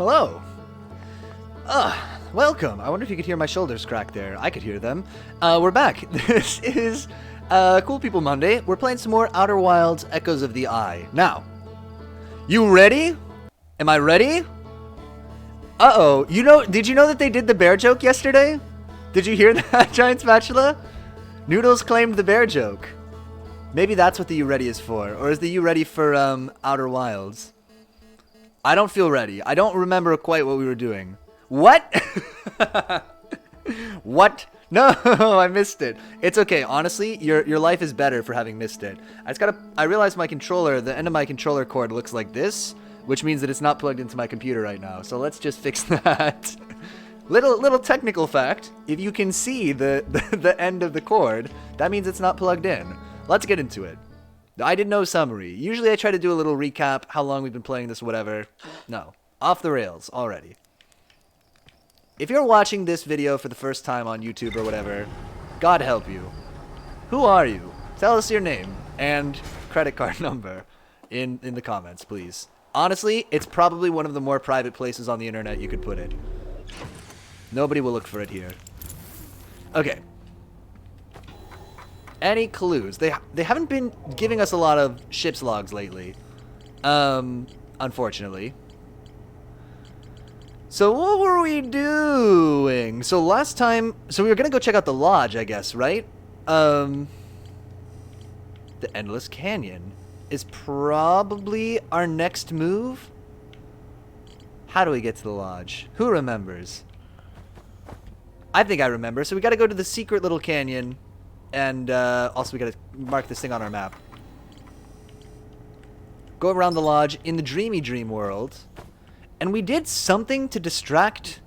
hello. Welcome. I wonder if you could hear my shoulders crack there. I could hear them. We're back. This is Cool People Monday. We're playing some more Outer Wilds Echoes of the Eye. Now, you ready? Am I ready? Uh-oh. Did you know that they did the bear joke yesterday? Did you hear that, Giant Spatula? Noodles claimed the bear joke. Maybe that's what the You Ready is for. Or is the You Ready for, Outer Wilds? I don't feel ready. I don't remember quite what we were doing. What? What? No, I missed it. It's okay. Honestly, your life is better for having missed it. I realized my controller, the end of my controller cord looks like this, which means that it's not plugged into my computer right now. So let's just fix that. Little technical fact. If you can see the end of the cord, that means it's not plugged in. Let's get into it. I did no summary. Usually I try to do a little recap, how long we've been playing this, whatever. No. Off the rails already. If you're watching this video for the first time on YouTube or whatever, God help you. Who are you? Tell us your name and credit card number in the comments, please. Honestly, it's probably one of the more private places on the internet you could put it. Nobody will look for it here. Okay. Any clues? They haven't been giving us a lot of ship's logs lately. Unfortunately. So what were we doing? So last time, we were gonna go check out the lodge, I guess, right? The Endless Canyon is probably our next move. How do we get to the lodge? Who remembers? I think I remember. So we gotta go to the secret little canyon. And also we gotta mark this thing on our map. Go around the lodge in the Dreamy Dream world. And we did something to distract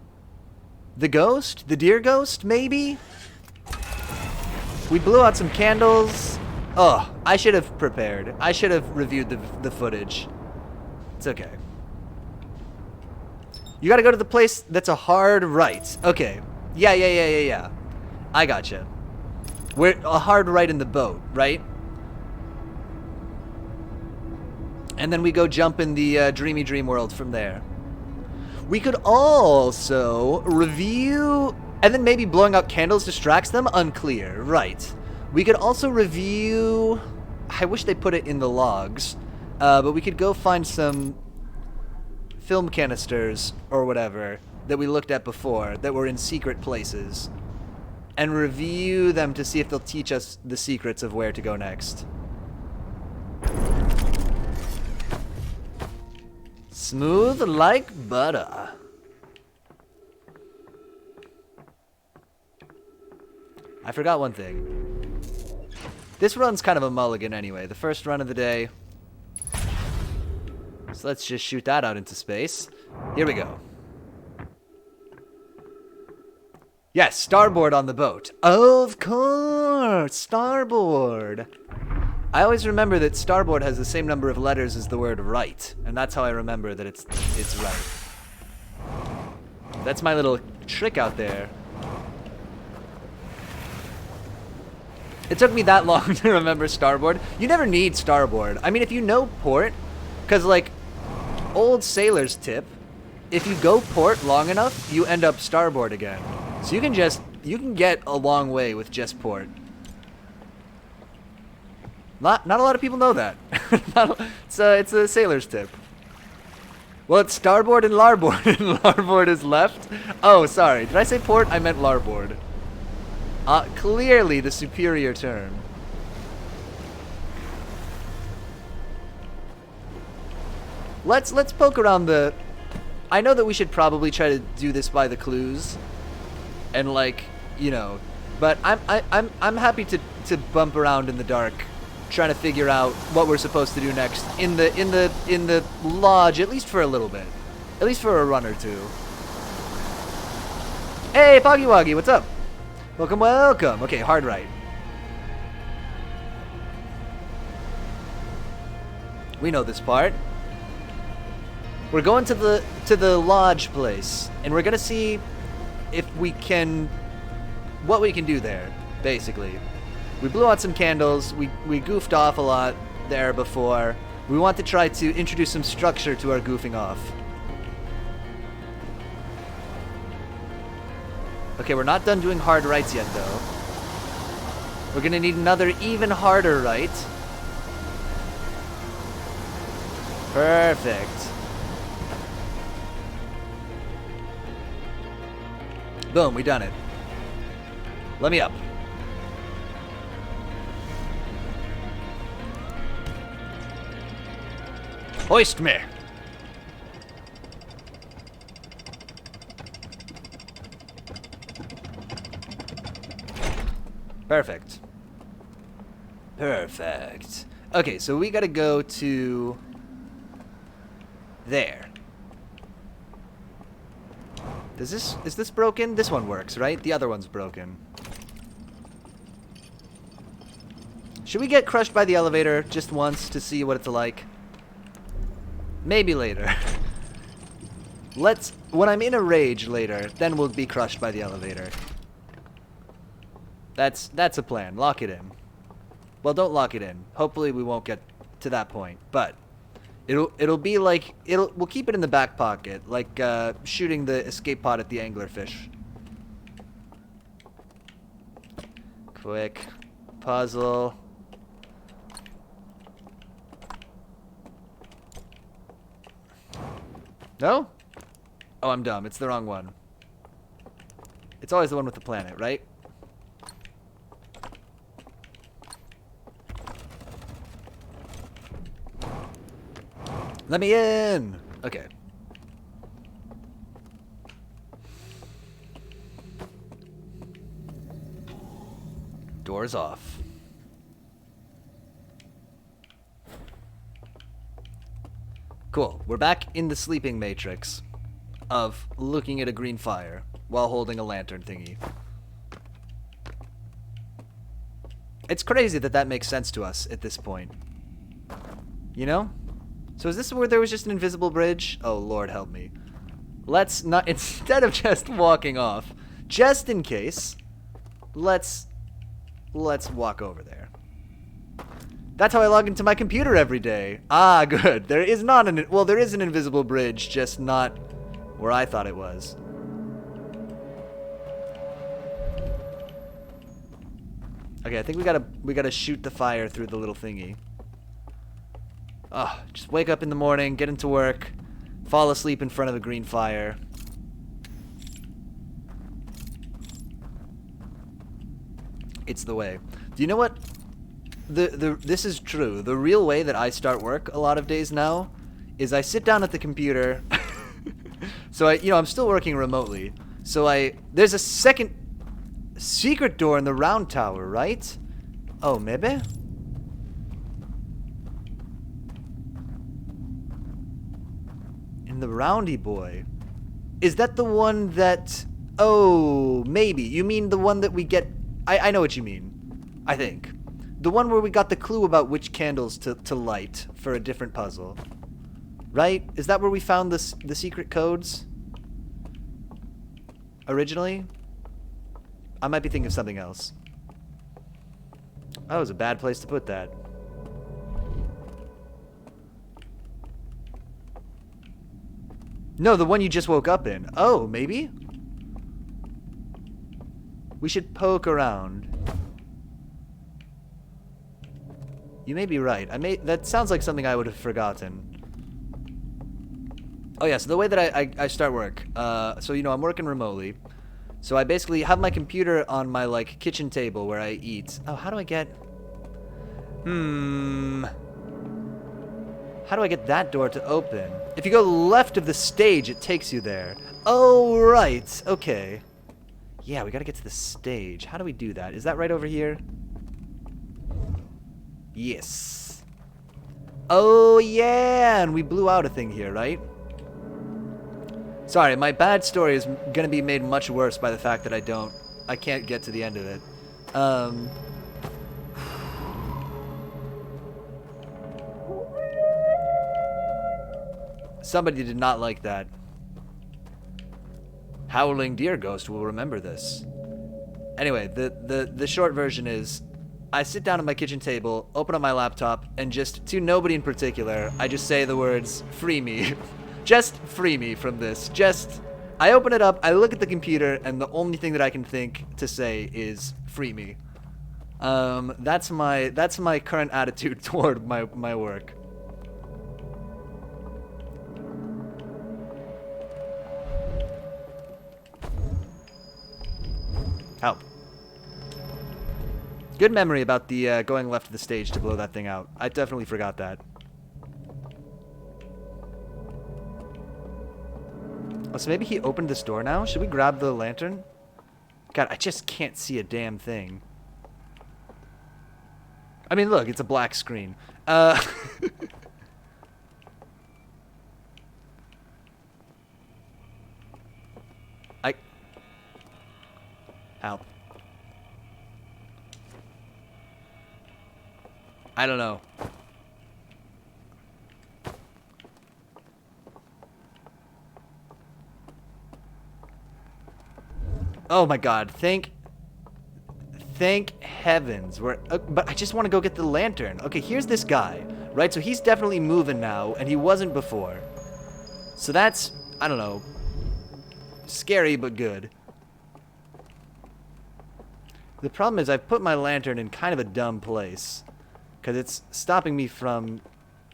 the ghost? The deer ghost, maybe? We blew out some candles. Oh, I should have prepared. I should have reviewed the footage. It's okay. You gotta go to the place that's a hard right. Okay. Yeah. I gotcha. We're a hard right in the boat, right? And then we go jump in the Dreamy Dream world from there. We could also review... And then maybe blowing out candles distracts them? Unclear. Right. We could also review... I wish they put it in the logs. But we could go find some film canisters or whatever that we looked at before that were in secret places. And review them to see if they'll teach us the secrets of where to go next. Smooth like butter. I forgot one thing. This run's kind of a mulligan anyway. The first run of the day. So let's just shoot that out into space. Here we go. Yes, starboard on the boat. Of course, starboard. I always remember that starboard has the same number of letters as the word right, and that's how I remember that it's right. That's my little trick out there. It took me that long to remember starboard. You never need starboard. I mean, if you know port, because like old sailor's tip, if you go port long enough, you end up starboard again. So you can get a long way with just port. Not a lot of people know that. It's a sailor's tip. Well, it's starboard and larboard, and larboard is left. Oh, sorry. Did I say port? I meant larboard. Clearly the superior term. Let's poke around the... I know that we should probably try to do this by the clues. And like, you know, but I'm happy to bump around in the dark, trying to figure out what we're supposed to do next in the lodge, at least for a little bit, at least for a run or two. Hey, Poggy Woggy, what's up? Welcome. Okay, hard right. We know this part. We're going to the lodge place, and we're gonna see if we can, what we can do there, basically. We blew out some candles, we goofed off a lot there before. We want to try to introduce some structure to our goofing off. Okay, we're not done doing hard rights yet, though. We're gonna need another even harder right. Perfect. Boom, we done it. Let me up. Hoist me. Perfect. Perfect. Okay, so we gotta go to there. Is this broken? This one works, right? The other one's broken. Should we get crushed by the elevator just once to see what it's like? Maybe later. When I'm in a rage later, then we'll be crushed by the elevator. That's a plan. Lock it in. Well, don't lock it in. Hopefully we won't get to that point, but it'll be like we'll keep it in the back pocket, like shooting the escape pod at the anglerfish. Quick puzzle. No? Oh, I'm dumb. It's the wrong one. It's always the one with the planet, right? Let me in! Okay. Doors off. Cool. We're back in the sleeping matrix of looking at a green fire while holding a lantern thingy. It's crazy that makes sense to us at this point. You know? So is this where there was just an invisible bridge? Oh, Lord help me. Let's not, instead of just walking off, just in case, let's walk over there. That's how I log into my computer every day. Ah, good. There is not there is an invisible bridge, just not where I thought it was. Okay, I think we gotta shoot the fire through the little thingy. Oh, just wake up in the morning, get into work, fall asleep in front of a green fire. It's the way. Do you know what? This is true. The real way that I start work a lot of days now is I sit down at the computer. So I'm still working remotely. So there's a second secret door in the round tower, right? Oh, maybe? In the roundy boy. Is that the one that... Oh, maybe. You mean the one that we get... I know what you mean. I think. The one where we got the clue about which candles to light for a different puzzle. Right? Is that where we found the secret codes? Originally? I might be thinking of something else. That was a bad place to put that. No, the one you just woke up in. Oh, maybe? We should poke around. You may be right. That sounds like something I would have forgotten. Oh yeah, so the way that I start work. So I'm working remotely. So I basically have my computer on my kitchen table where I eat. Oh, how do I get... How do I get that door to open? If you go left of the stage, it takes you there. Oh, right. Okay. Yeah, we gotta get to the stage. How do we do that? Is that right over here? Yes. Oh, yeah! And we blew out a thing here, right? Sorry, my bad story is gonna be made much worse by the fact that I can't get to the end of it. Somebody did not like that. Howling Deer Ghost will remember this. Anyway, the short version is, I sit down at my kitchen table, open up my laptop, and just, to nobody in particular, I just say the words, free me. Just free me from this. Just I open it up, I look at the computer, and the only thing that I can think to say is free me. That's my current attitude toward my work. Help. Good memory about the going left of the stage to blow that thing out. I definitely forgot that. Oh, so maybe he opened this door now? Should we grab the lantern? God, I just can't see a damn thing. I mean, look, it's a black screen. Help. I don't know. Oh my god, thank heavens. But I just want to go get the lantern. Okay, here's this guy, right? So he's definitely moving now, and he wasn't before. So that's, I don't know, scary but good. The problem is I've put my lantern in kind of a dumb place, because it's stopping me from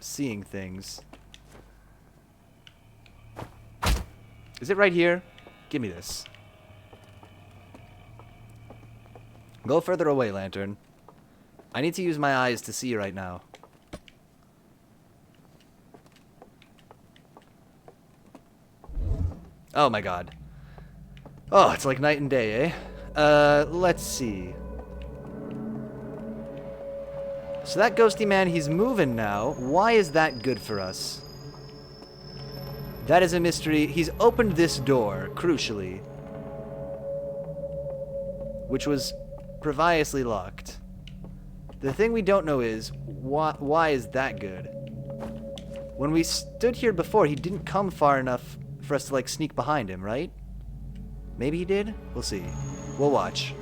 seeing things. Is it right here? Give me this. Go further away, lantern. I need to use my eyes to see right now. Oh my god. Oh, it's like night and day, eh? Let's see. So that ghosty man, he's moving now. Why is that good for us? That is a mystery. He's opened this door, crucially, which was previously locked. The thing we don't know is, why is that good? When we stood here before, he didn't come far enough for us to, like, sneak behind him, right? Maybe he did? We'll see. We'll watch.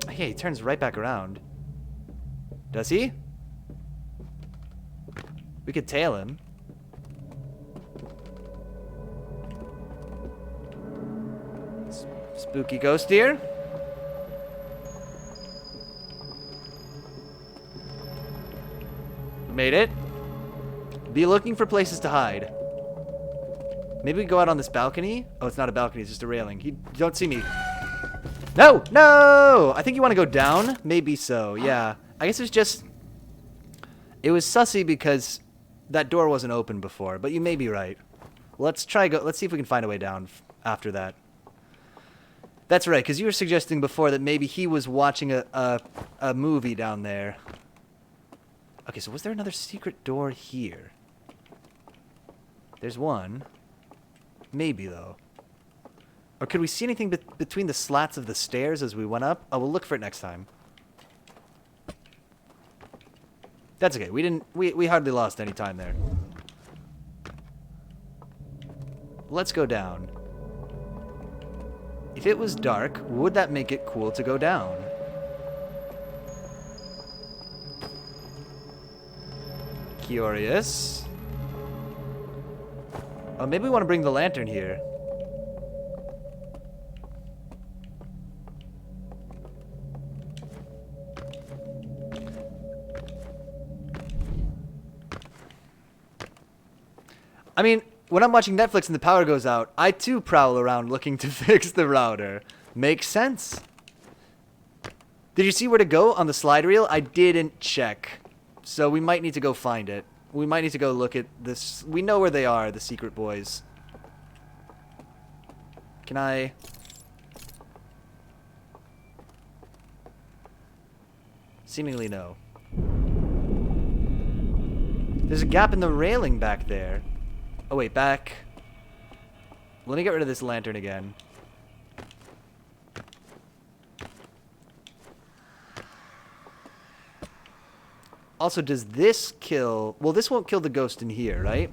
Yeah, he turns right back around. Does he? We could tail him. Spooky ghost here. Made it. Be looking for places to hide. Maybe we go out on this balcony. Oh, it's not a balcony, it's just a railing. You don't see me. No! No! I think you want to go down? Maybe so, yeah. I guess it's just... It was sussy because that door wasn't open before, but you may be right. Let's see if we can find a way down after that. That's right, because you were suggesting before that maybe he was watching a movie down there. Okay, so was there another secret door here? There's one. Maybe, though. Or could we see anything between the slats of the stairs as we went up? Oh, we'll look for it next time. That's okay. We hardly lost any time there. Let's go down. If it was dark, would that make it cool to go down? Curious. Oh, maybe we want to bring the lantern here. I mean, when I'm watching Netflix and the power goes out, I too prowl around looking to fix the router. Makes sense. Did you see where to go on the slide reel? I didn't check. So we might need to go find it. We might need to go look at this. We know where they are, the secret boys. Can I... Seemingly no. There's a gap in the railing back there. Oh, wait, back. Let me get rid of this lantern again. Also, does this kill... Well, this won't kill the ghost in here, right?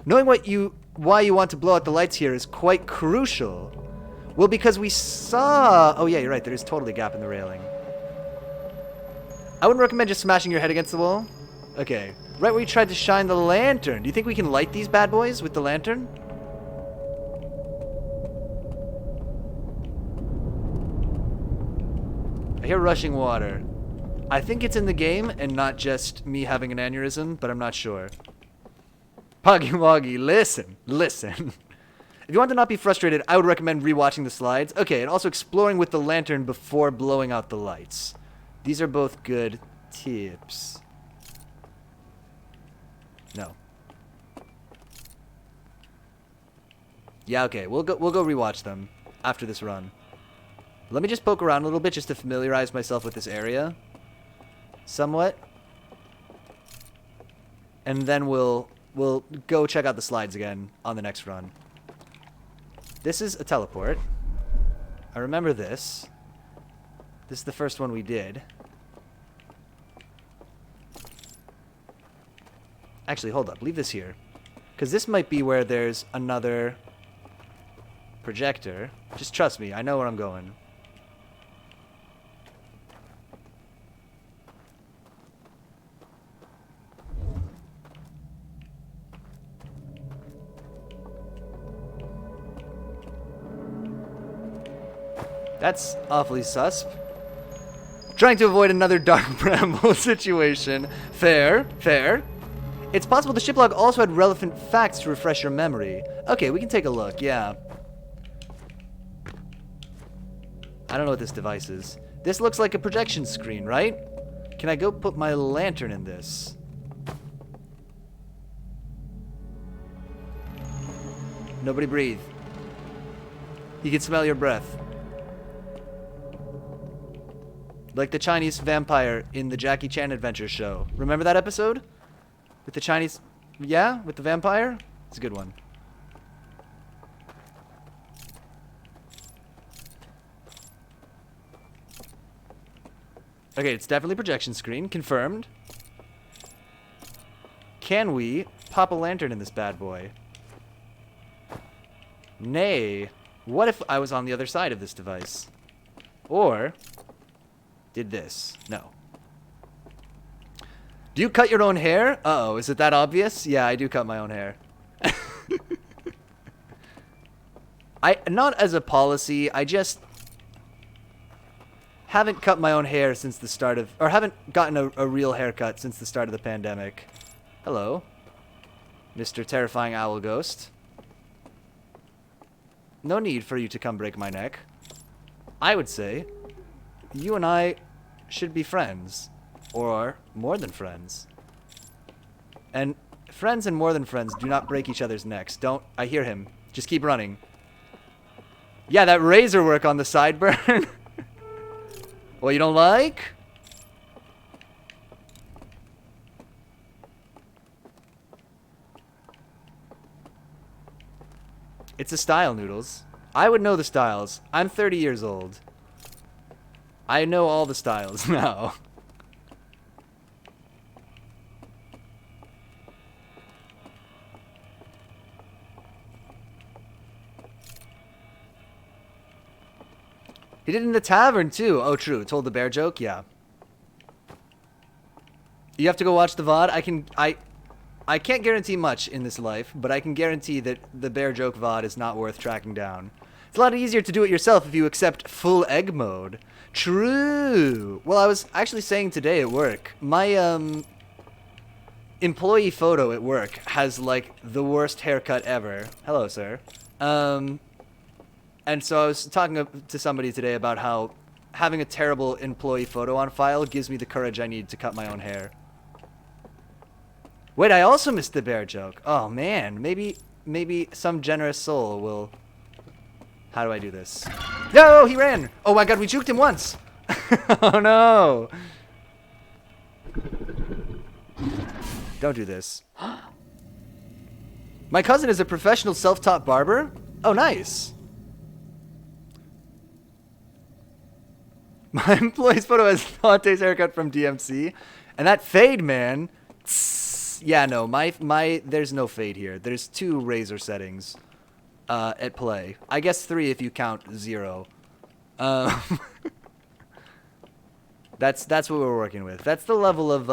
Knowing why you want to blow out the lights here is quite crucial. Well, because we saw... Oh, yeah, you're right. There is totally a gap in the railing. I wouldn't recommend just smashing your head against the wall. Okay. Right where you tried to shine the lantern. Do you think we can light these bad boys with the lantern? I hear rushing water. I think it's in the game and not just me having an aneurysm, but I'm not sure. Poggy Woggy, listen. If you want to not be frustrated, I would recommend rewatching the slides. Okay, and also exploring with the lantern before blowing out the lights. These are both good tips. No. Yeah, okay. We'll go rewatch them after this run. Let me just poke around a little bit just to familiarize myself with this area. Somewhat. And then we'll go check out the slides again on the next run. This is a teleport. I remember this. This is the first one we did. Actually, hold up. Leave this here. Because this might be where there's another projector. Just trust me. I know where I'm going. That's awfully sus. Trying to avoid another dark bramble situation. Fair. It's possible the shiplog also had relevant facts to refresh your memory. Okay, we can take a look, yeah. I don't know what this device is. This looks like a projection screen, right? Can I go put my lantern in this? Nobody breathe. He can smell your breath. Like the Chinese vampire in the Jackie Chan Adventure show. Remember that episode? With the Chinese... Yeah? With the vampire? It's a good one. Okay, it's definitely projection screen. Confirmed. Can we pop a lantern in this bad boy? Nay. What if I was on the other side of this device? Or... did this. No. Do you cut your own hair? Uh-oh, is it that obvious? Yeah, I do cut my own hair. Not as a policy, I just haven't cut my own hair since the start of, or haven't gotten a real haircut since the start of the pandemic. Hello, Mr. Terrifying Owl Ghost. No need for you to come break my neck. I would say you and I should be friends. Or more than friends. And friends and more than friends do not break each other's necks. Don't. I hear him. Just keep running. Yeah, that razor work on the sideburn. What, you don't like? It's a style, Noodles. I would know the styles. I'm 30 years old. I know all the styles now. He did it in the tavern, too. Oh, true. Told the bear joke? Yeah. You have to go watch the VOD. I can't guarantee much in this life, but I can guarantee that the bear joke VOD is not worth tracking down. It's a lot easier to do it yourself if you accept full egg mode. True. Well, I was actually saying today at work, my employee photo at work has, like, the worst haircut ever. Hello, sir. And so I was talking to somebody today about how having a terrible employee photo on file gives me the courage I need to cut my own hair. Wait, I also missed the bear joke. Oh, man. Maybe some generous soul will... How do I do this? No, he ran! Oh my god, we juked him once! Oh no! Don't do this. My cousin is a professional self-taught barber? Oh, nice. My employee's photo has Dante's haircut from DMC. And that fade, man. Tss, yeah, no, there's no fade here. There's 2 razor settings at play. I guess 3 if you count 0. That's what we're working with. That's the level of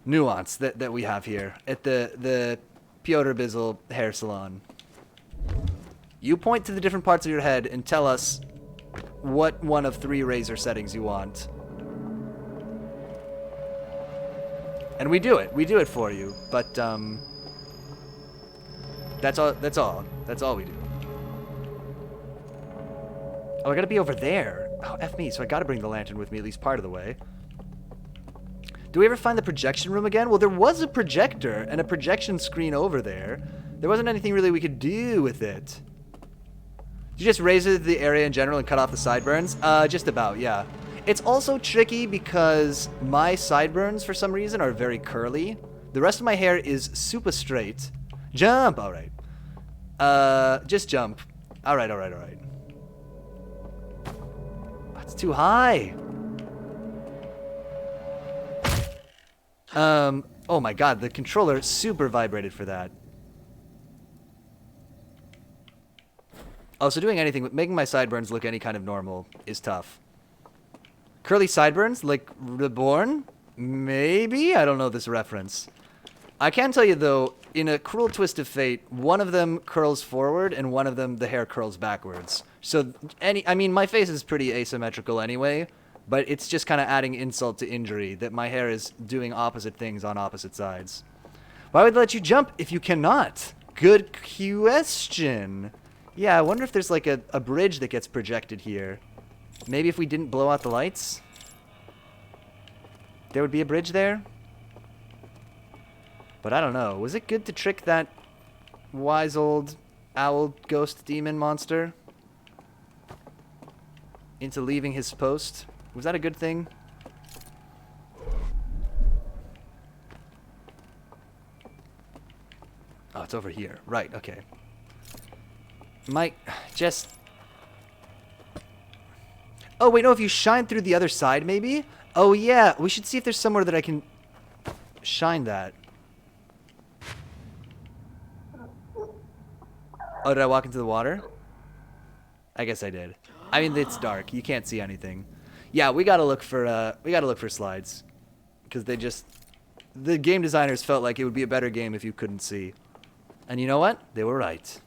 nuance that we have here at the Piotr Bizzle hair salon. You point to the different parts of your head and tell us what one of 3 razor settings you want. And we do it. We do it for you. But that's all. That's all we do. Oh, I gotta be over there. Oh, F me. So I gotta bring the lantern with me at least part of the way. Do we ever find the projection room again? Well, there was a projector and a projection screen over there. There wasn't anything really we could do with it. Did you just razor the area in general and cut off the sideburns? Just about, yeah. It's also tricky because my sideburns, for some reason, are very curly. The rest of my hair is super straight. Jump! Alright. Just jump. Alright. That's too high. Oh my god, the controller super vibrated for that. Oh, so doing anything, making my sideburns look any kind of normal is tough. Curly sideburns, like Reborn? Maybe? I don't know this reference. I can tell you, though, in a cruel twist of fate, one of them curls forward and one of them, the hair curls backwards. So, I mean, my face is pretty asymmetrical anyway, but it's just kind of adding insult to injury that my hair is doing opposite things on opposite sides. Why would they let you jump if you cannot? Good question. Yeah, I wonder if there's like a bridge that gets projected here. Maybe if we didn't blow out the lights, there would be a bridge there? But I don't know. Was it good to trick that wise old owl ghost demon monster into leaving his post? Was that a good thing? Oh, it's over here. Right, okay. Mike, just... Oh, wait, no, if you shine through the other side, maybe? Oh, yeah, we should see if there's somewhere that I can shine that. Oh, did I walk into the water? I guess I did. I mean, it's dark. You can't see anything. Yeah, we gotta look for slides. Because the game designers felt like it would be a better game if you couldn't see. And you know what? They were right.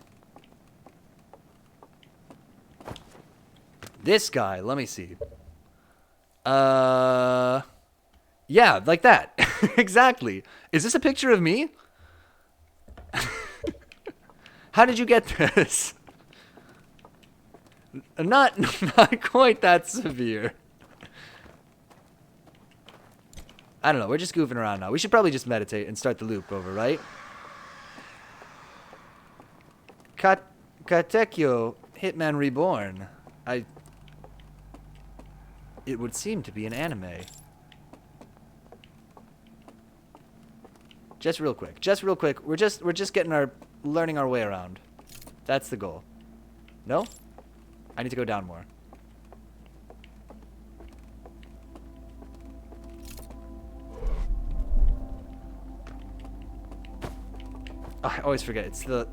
This guy, let me see. Yeah, like that. Exactly. Is this a picture of me? How did you get this? Not quite that severe. I don't know. We're just goofing around now. We should probably just meditate and start the loop over, right? Katekyo Hitman Reborn. It would seem to be an anime. Just real quick. We're just learning our way around. That's the goal. No? I need to go down more. Oh, I always forget. It's the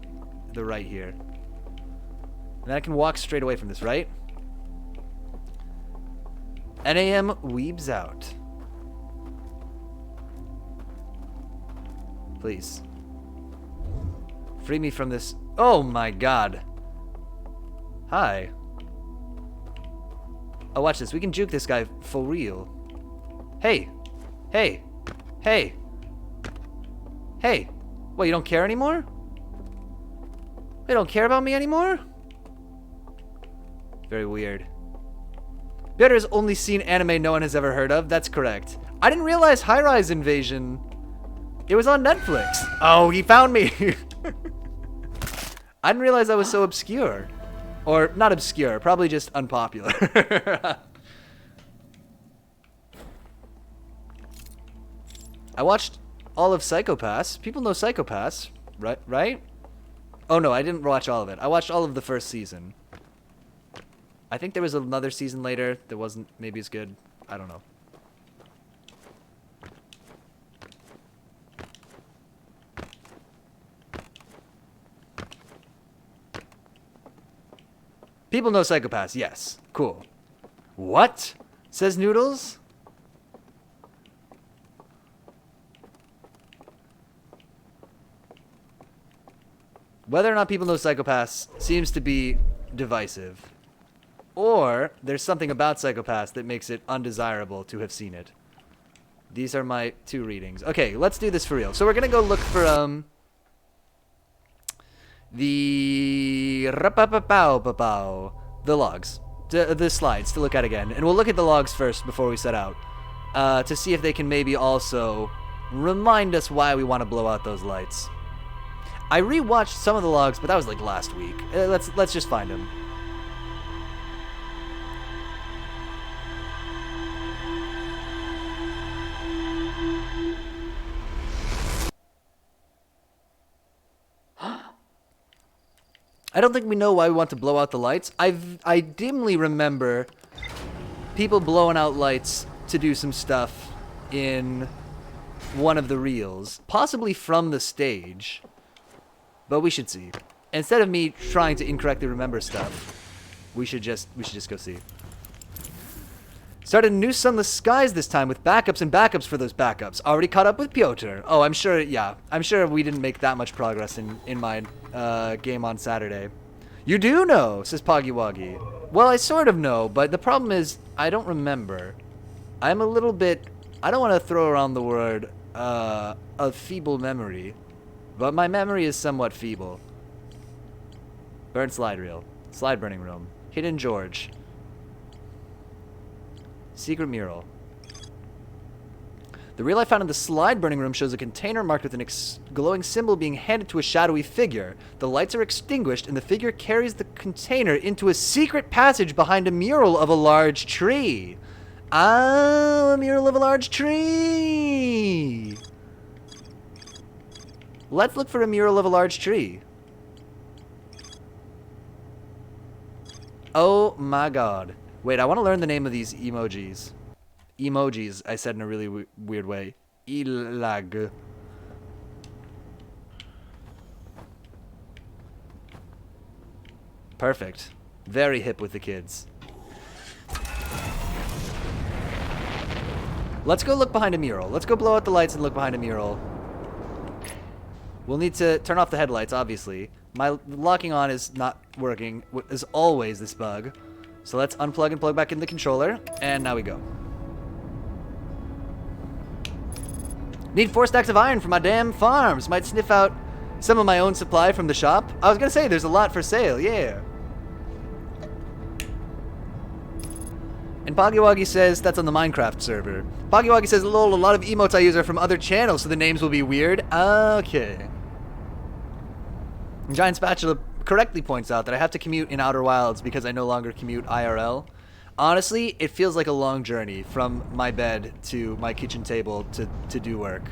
right here. And then I can walk straight away from this, right? NAM weebs out. Please. Free me from this. Oh my god. Hi. Oh, watch this. We can juke this guy for real. Hey. Hey. Hey. Hey. What, you don't care anymore? You don't care about me anymore? Very weird. Piotr has only seen anime no one has ever heard of. That's correct. I didn't realize High Rise Invasion. It was on Netflix. Oh, he found me. I didn't realize I was so obscure. Or, not obscure, probably just unpopular. I watched all of Psycho Pass. People know Psycho Pass, right? Oh no, I didn't watch all of it. I watched all of the first season. I think there was another season later that wasn't maybe as good. I don't know. People know Psycho Pass, yes. Cool. What? Says Noodles? Whether or not people know Psycho-Pass seems to be divisive. Or there's something about Psycho-Pass that makes it undesirable to have seen it. These are my 2 readings. Okay, let's do this for real. So we're going to go look for the logs. The slides to look at again. And we'll look at the logs first before we set out. To see if they can maybe also remind us why we want to blow out those lights. I rewatched some of the logs, but that was like last week. Let's just find them. I don't think we know why we want to blow out the lights. I dimly remember people blowing out lights to do some stuff in one of the reels, possibly from the stage, but we should see. Instead of me trying to incorrectly remember stuff, we should just go see. Started New Sunless Skies this time with backups and backups for those backups. Already caught up with Piotr. Oh, I'm sure, yeah. I'm sure we didn't make that much progress in my game on Saturday. You do know, says Poggy Well, I sort of know, but the problem is I don't remember. I'm a little bit... I don't want to throw around the word a feeble memory, but my memory is somewhat feeble. Burnt slide reel. Slide burning room. Hidden George. Secret mural. The reel I found in the slide burning room shows a container marked with an glowing symbol being handed to a shadowy figure. The lights are extinguished and the figure carries the container into a secret passage behind a mural of a large tree. Ah, a mural of a large tree. Let's look for a mural of a large tree. Oh my god. Wait, I want to learn the name of these emojis. Emojis, I said in a really weird way. Ilag. Perfect. Very hip with the kids. Let's go look behind a mural. Let's go blow out the lights and look behind a mural. We'll need to turn off the headlights, obviously. My locking on is not working, as always, this bug. So let's unplug and plug back in the controller, and now we go. Need 4 stacks of iron for my damn farms. Might sniff out some of my own supply from the shop. I was gonna say, there's a lot for sale, yeah. And Poggy says that's on the Minecraft server. Poggy says, lol, a lot of emotes I use are from other channels, so the names will be weird. Okay. And Giant Spatula correctly points out that I have to commute in Outer Wilds because I no longer commute IRL. Honestly, it feels like a long journey from my bed to my kitchen table to do work.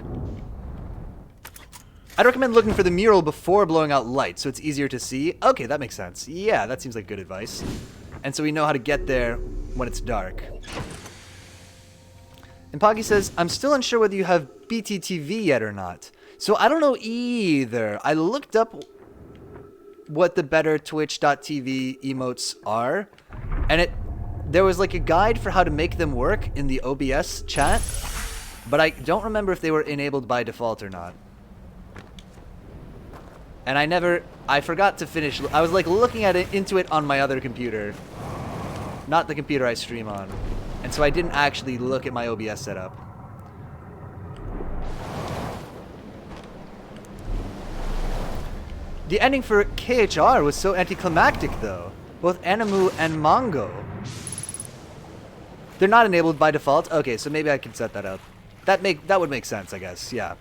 I'd recommend looking for the mural before blowing out lights so it's easier to see. Okay, that makes sense. Yeah, that seems like good advice. And so we know how to get there when it's dark. And Poggy says, I'm still unsure whether you have BTTV yet or not. So I don't know either. I looked up what the better Twitch.tv emotes are, and there was like a guide for how to make them work in the OBS chat, but I don't remember if they were enabled by default or not. And I forgot to finish. I was like looking at into it on my other computer, not the computer I stream on, and so I didn't actually look at my OBS setup. The ending for KHR was so anticlimactic, though. Both Animu and Mongo. They're not enabled by default? Okay, so maybe I can set that up. That would make sense, I guess. Yeah.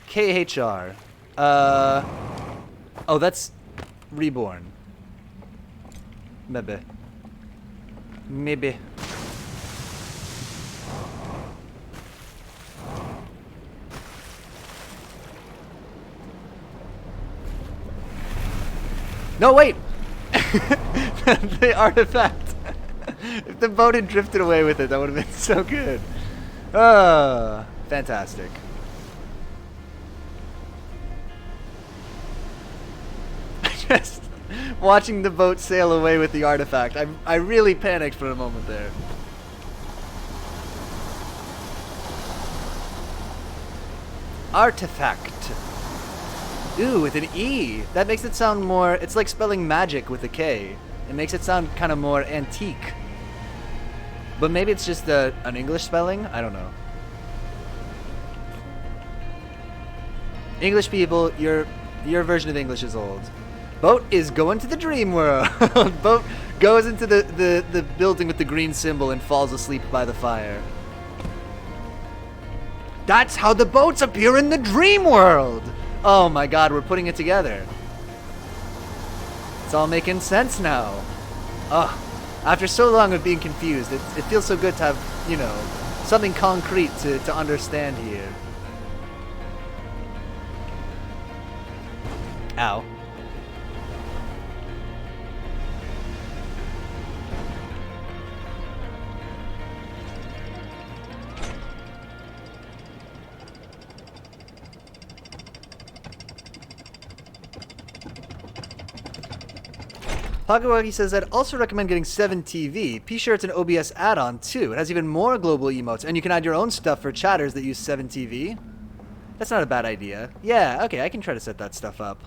KHR. Oh, that's Reborn. Maybe. Maybe. No, wait! The artifact. If the boat had drifted away with it, that would have been so good. Fantastic. Just watching the boat sail away with the artifact. I really panicked for a moment there. Artifact. Ooh, with an E. That makes it sound more... It's like spelling magic with a K. It makes it sound kind of more antique. But maybe it's just an English spelling? I don't know. English people, your version of English is old. Boat is going to the dream world. Boat goes into the building with the green symbol and falls asleep by the fire. That's how the boats appear in the dream world! Oh my god, we're putting it together. It's all making sense now. Ugh. After so long of being confused, it feels so good to have, you know, something concrete to understand here. Ow. Pagawagi says, I'd also recommend getting 7TV. Be sure it's an OBS add-on, too. It has even more global emotes, and you can add your own stuff for chatters that use 7TV. That's not a bad idea. Yeah, okay, I can try to set that stuff up.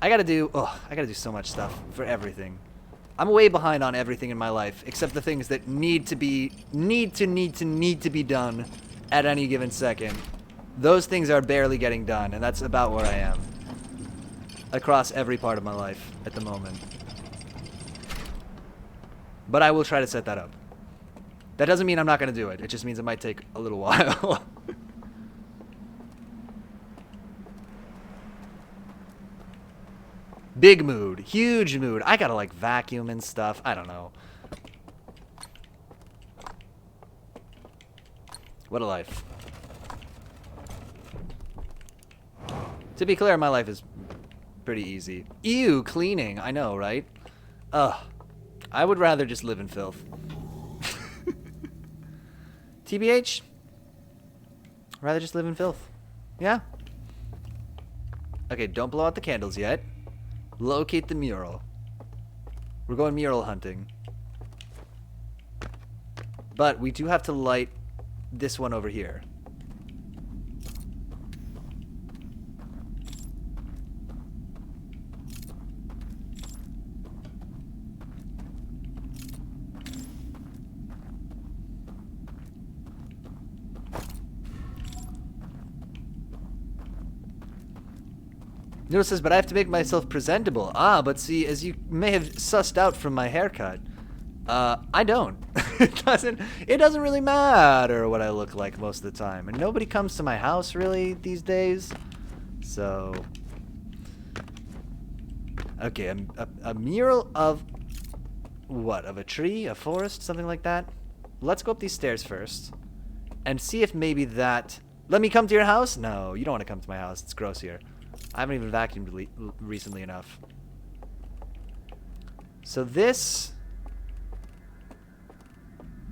I gotta do so much stuff for everything. I'm way behind on everything in my life, except the things that need to be done at any given second. Those things are barely getting done, and that's about where I am. Across every part of my life at the moment. But I will try to set that up. That doesn't mean I'm not going to do it. It just means it might take a little while. Big mood. Huge mood. I gotta, like, vacuum and stuff. I don't know. What a life. To be clear, my life is pretty easy. Ew, cleaning. I know, right? Ugh. I would rather just live in filth. TBH? Rather just live in filth. Yeah. Okay, don't blow out the candles yet. Locate the mural. We're going mural hunting. But we do have to light this one over here. Noodle says, but I have to make myself presentable. Ah, but see, as you may have sussed out from my haircut, I don't. It doesn't really matter what I look like most of the time. And nobody comes to my house, really, these days. So... Okay, a mural of... What? Of a tree? A forest? Something like that? Let's go up these stairs first. And see if maybe that... Let me come to your house? No, you don't want to come to my house. It's gross here. I haven't even vacuumed recently enough. So this...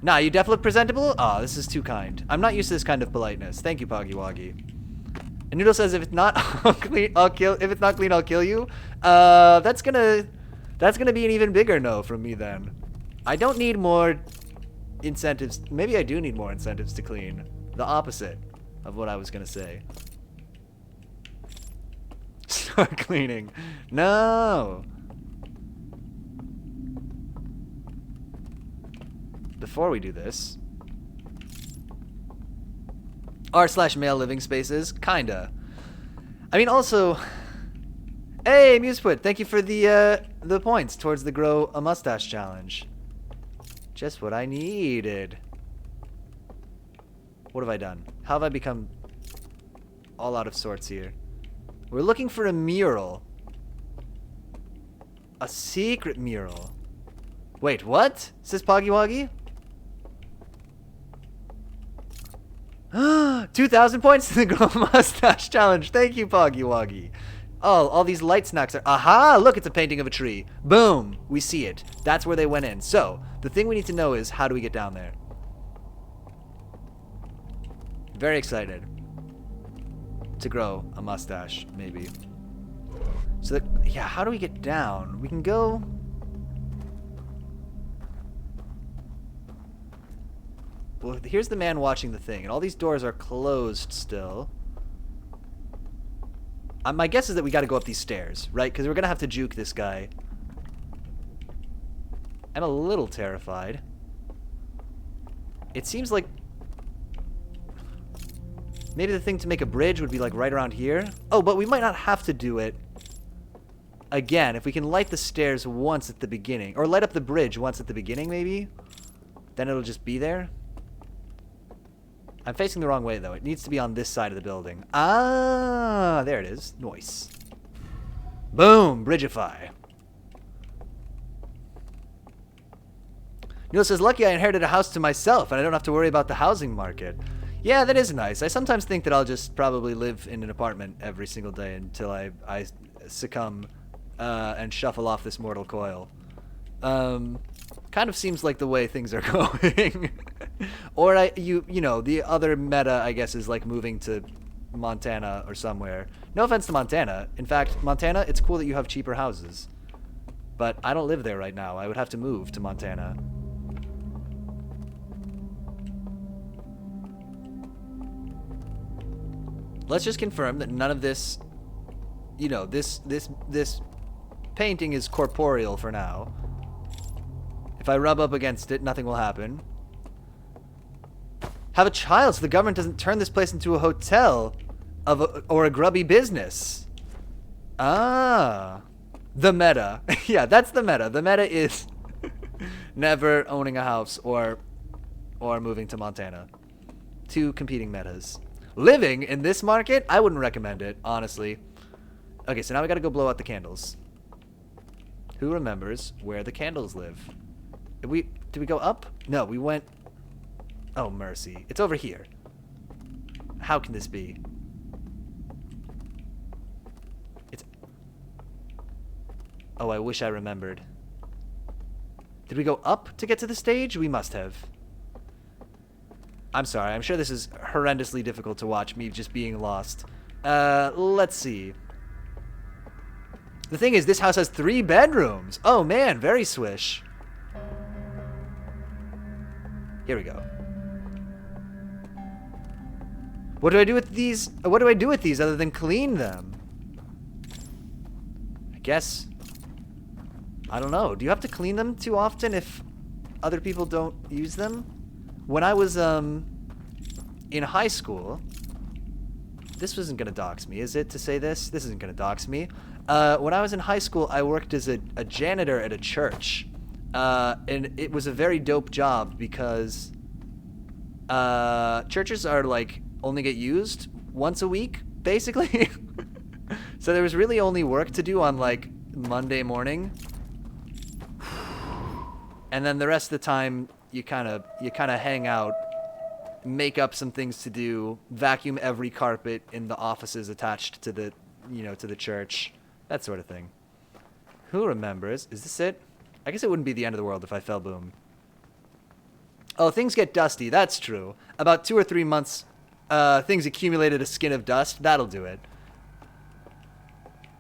Nah, you definitely look presentable? Aw, this is too kind. I'm not used to this kind of politeness. Thank you, Poggy And Noodle says, if it's not clean, I'll kill. If it's not clean, I'll kill you. That's gonna be an even bigger no from me then. I don't need more incentives. Maybe I do need more incentives to clean. The opposite of what I was gonna say. Start cleaning. No. Before we do this, r/male living spaces, kinda. I mean, also, hey, Museput, thank you for the points towards the Grow a Mustache challenge. Just what I needed. What have I done? How have I become all out of sorts here? We're looking for a mural. A secret mural. Wait, what? Says Poggy 2,000 points to the Grow a Mustache challenge. Thank you, Poggy. Oh, all these light snacks are... Aha! Look, it's a painting of a tree. Boom! We see it. That's where they went in. So, the thing we need to know is, how do we get down there? Very excited to grow a mustache, maybe. So, yeah, how do we get down? We can go... Well, here's the man watching the thing, and all these doors are closed still. My guess is that we got to go up these stairs, right? Because we're going to have to juke this guy. I'm a little terrified. It seems like maybe the thing to make a bridge would be like right around here. Oh, but we might not have to do it again. If we can light the stairs once at the beginning, or light up the bridge once at the beginning, maybe, then it'll just be there. I'm facing the wrong way, though. It needs to be on this side of the building. Ah, there it is. Nice. Boom, Bridgeify. Neil says, lucky I inherited a house to myself, and I don't have to worry about the housing market. Yeah, that is nice. I sometimes think that I'll just probably live in an apartment every single day until I succumb and shuffle off this mortal coil. Kind of seems like the way things are going. Or you know, the other meta, I guess, is like moving to Montana or somewhere. No offense to Montana. In fact, Montana, it's cool that you have cheaper houses. But I don't live there right now. I would have to move to Montana. Let's just confirm that none of this, you know, this painting is corporeal for now. If I rub up against it, nothing will happen. Have a child so the government doesn't turn this place into a hotel or a grubby business. Ah. The meta. Yeah, that's the meta. The meta is never owning a house or moving to Montana. Two competing metas. Living in this market, I wouldn't recommend it, honestly. Okay, so now we gotta go blow out the candles. Who remembers where the candles live? Did we go up? No, we went... Oh, mercy. It's over here. How can this be? It's... Oh, I wish I remembered. Did we go up to get to the stage? We must have. I'm sorry. I'm sure this is horrendously difficult to watch, me just being lost. Let's see. The thing is, this house has 3 bedrooms. Oh, man. Very swish. Here we go. What do I do with these? What do I do with these other than clean them? I guess. I don't know. Do you have to clean them too often if other people don't use them? When I was in high school, this wasn't gonna dox me, is it, to say this? This isn't gonna dox me. When I was in high school, I worked as a janitor at a church. And it was a very dope job because churches are like only get used once a week, basically. So there was really only work to do on like Monday morning. And then the rest of the time you kind of hang out, make up some things to do, vacuum every carpet in the offices attached to the, you know, to the church, that sort of thing. Who remembers? Is this it? I guess it wouldn't be the end of the world if I fell boom. Oh, things get dusty. That's true. About 2 or 3 months, things accumulated a skin of dust. That'll do it.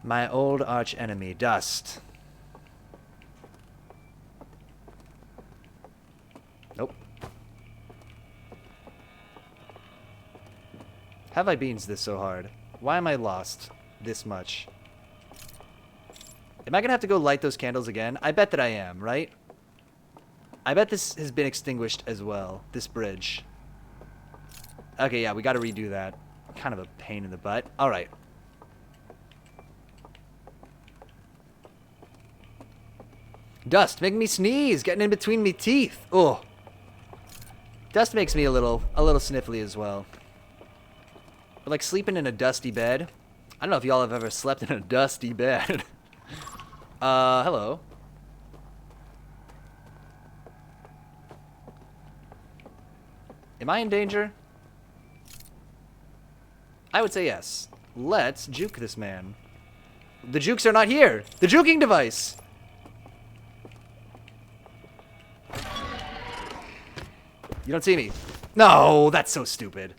My old arch enemy, dust. Nope. Have I beans this so hard? Why am I lost this much? Am I gonna have to go light those candles again? I bet that I am, right? I bet this has been extinguished as well, this bridge. Okay, yeah, we gotta redo that. Kind of a pain in the butt. Alright. Dust making me sneeze, getting in between me teeth. Oh. Dust makes me a little sniffly as well. But like sleeping in a dusty bed. I don't know if y'all have ever slept in a dusty bed. Hello. Am I in danger? I would say yes. Let's juke this man. The jukes are not here. The juking device. You don't see me. No, that's so stupid.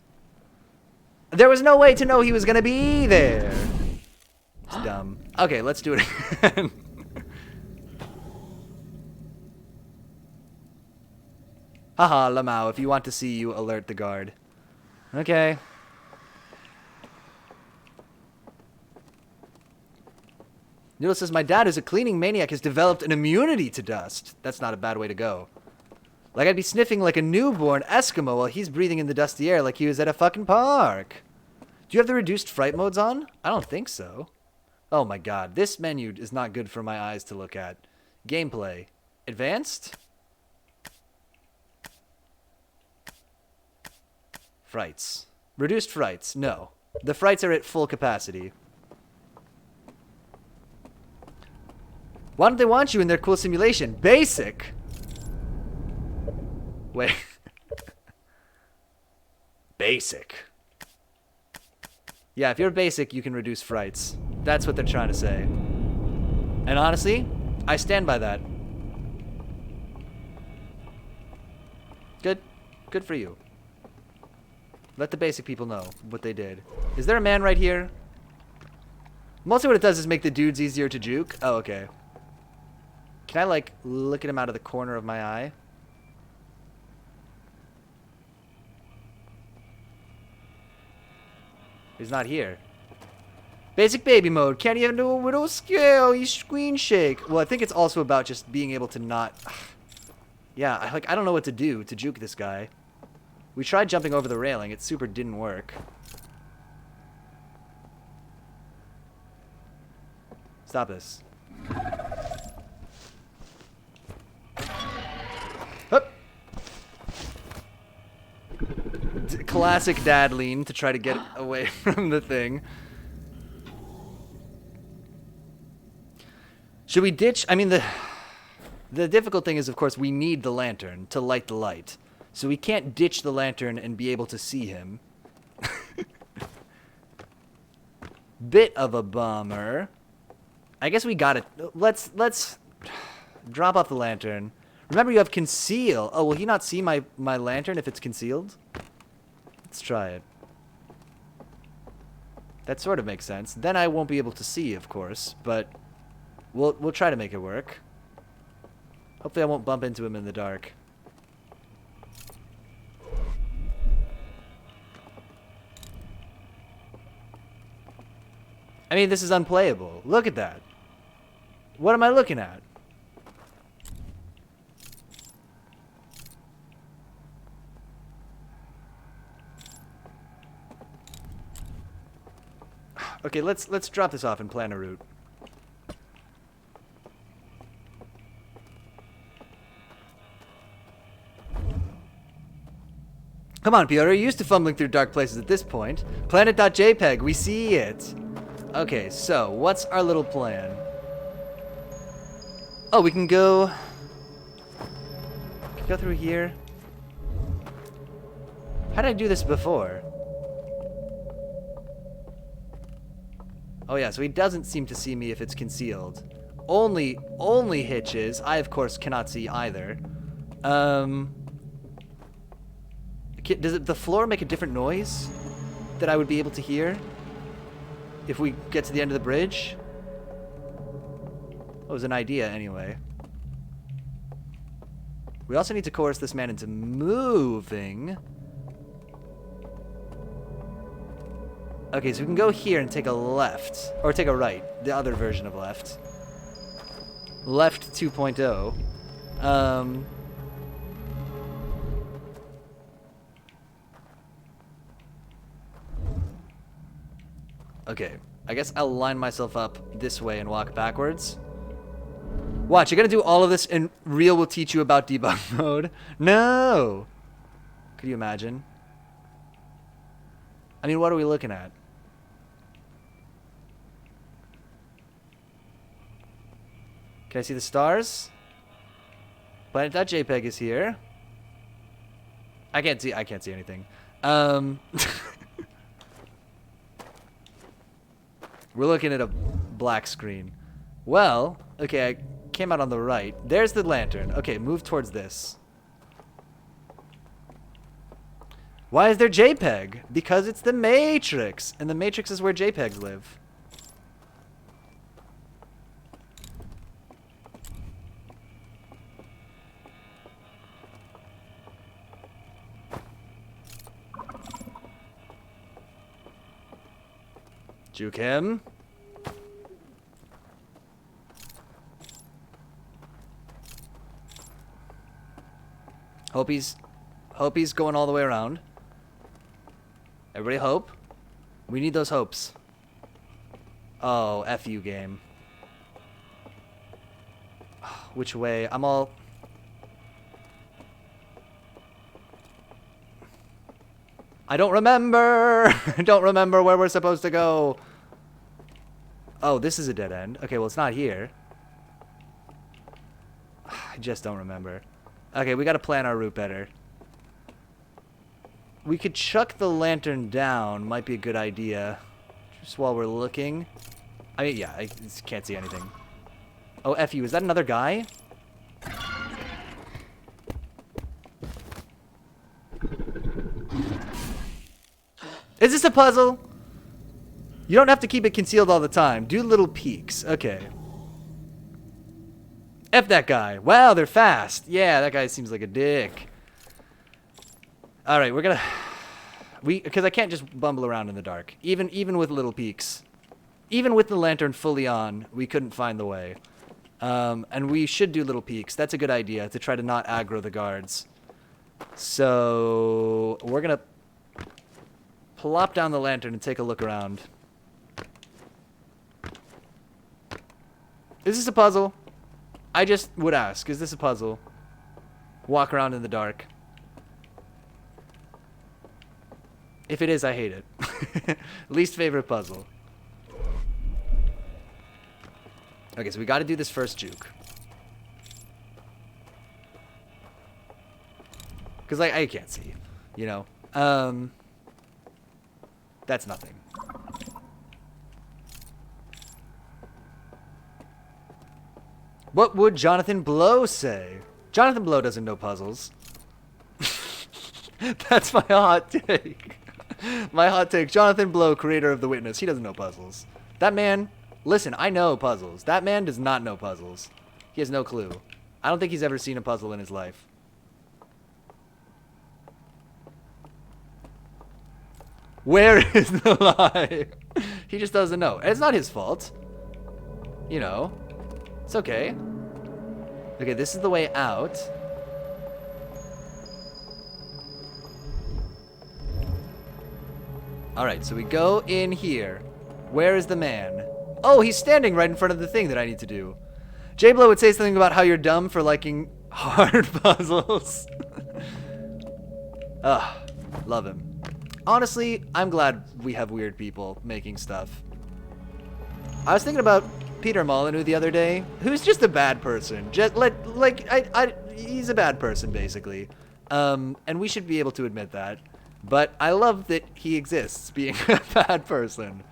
There was no way to know he was gonna be there. It's dumb. Okay, let's do it again. Haha, Lamau, if you want to see you, alert the guard. Okay. Noodle says, my dad, who's a cleaning maniac, has developed an immunity to dust. That's not a bad way to go. Like I'd be sniffing like a newborn Eskimo while he's breathing in the dusty air like he was at a fucking park. Do you have the reduced fright modes on? I don't think so. Oh my god, this menu is not good for my eyes to look at. Gameplay. Advanced? Frights. Reduced frights. No. The frights are at full capacity. Why don't they want you in their cool simulation? Basic! Wait. Basic. Yeah, if you're basic, you can reduce frights. That's what they're trying to say. And honestly, I stand by that. Good. Good for you. Let the basic people know what they did. Is there a man right here? Mostly what it does is make the dudes easier to juke. Oh, okay. Can I, like, look at him out of the corner of my eye? He's not here. Basic baby mode. Can't even do a widow scale. You screen shake. Well, I think it's also about just being able to not... Yeah, I don't know what to do to juke this guy. We tried jumping over the railing. It super didn't work. Stop this. Hup. Classic dad lean to try to get away from the thing. Should we ditch? I mean, the difficult thing is, of course, we need the lantern to light the light. So we can't ditch the lantern and be able to see him. Bit of a bummer. I guess we got it. Let's drop off the lantern. Remember, you have conceal. Oh, will he not see my lantern if it's concealed? Let's try it. That sort of makes sense. Then I won't be able to see, of course, but we'll try to make it work. Hopefully I won't bump into him in the dark. I mean, this is unplayable. Look at that. What am I looking at? Okay, let's drop this off and plan a route. Come on, Piotr, you're used to fumbling through dark places at this point. Planet.jpg, we see it. Okay, so what's our little plan? Oh, we can go through here. How did I do this before? Oh yeah, so he doesn't seem to see me if it's concealed. Only hitches. I, of course, cannot see either. Does the floor make a different noise that I would be able to hear if we get to the end of the bridge? That was an idea, anyway. We also need to coerce this man into moving. Okay, so we can go here and take a left. Or take a right. The other version of left. Left 2.0. Okay, I guess I'll line myself up this way and walk backwards. Watch, you're gonna do all of this and Real will teach you about debug mode. No! Could you imagine? I mean, what are we looking at? Can I see the stars? Planet.jpg is here. I can't see anything. We're looking at a black screen. Well, okay, I came out on the right. There's the lantern. Okay, move towards this. Why is there JPEG? Because it's the Matrix, and the Matrix is where JPEGs live. Juke him. Hope he's going all the way around. Everybody hope. We need those hopes. Oh, F you, game. Which way? I'm all... I don't remember! I don't remember where we're supposed to go. Oh, this is a dead end. Okay, well, it's not here. I just don't remember. Okay, we gotta plan our route better. We could chuck the lantern down. Might be a good idea. Just while we're looking. I mean, yeah, I just can't see anything. Oh, F you. Is that another guy? Is this a puzzle? You don't have to keep it concealed all the time. Do little peeks. Okay. F that guy. Wow, they're fast. Yeah, that guy seems like a dick. Alright, we're gonna... Because I can't just bumble around in the dark. Even with little peeks. Even with the lantern fully on, we couldn't find the way. And we should do little peeks. That's a good idea, to try to not aggro the guards. So... we're gonna... plop down the lantern and take a look around. Is this a puzzle? I just would ask, is this a puzzle? Walk around in the dark. If it is, I hate it. Least favorite puzzle. Okay, so we gotta do this first juke. Because I can't see, you know. That's nothing. What would Jonathan Blow say? Jonathan Blow doesn't know puzzles. That's my hot take. My hot take. Jonathan Blow, creator of The Witness. He doesn't know puzzles. That man, listen, I know puzzles. That man does not know puzzles. He has no clue. I don't think he's ever seen a puzzle in his life. Where is the lie? He just doesn't know. It's not his fault. You know. It's okay. Okay, this is the way out. Alright, so we go in here. Where is the man? Oh, he's standing right in front of the thing that I need to do. J-Blow would say something about how you're dumb for liking hard puzzles. Ugh, love him. Honestly, I'm glad we have weird people making stuff. I was thinking about Peter Molyneux the other day, who's just a bad person. Just he's a bad person, basically. And we should be able to admit that. But I love that he exists, being a bad person.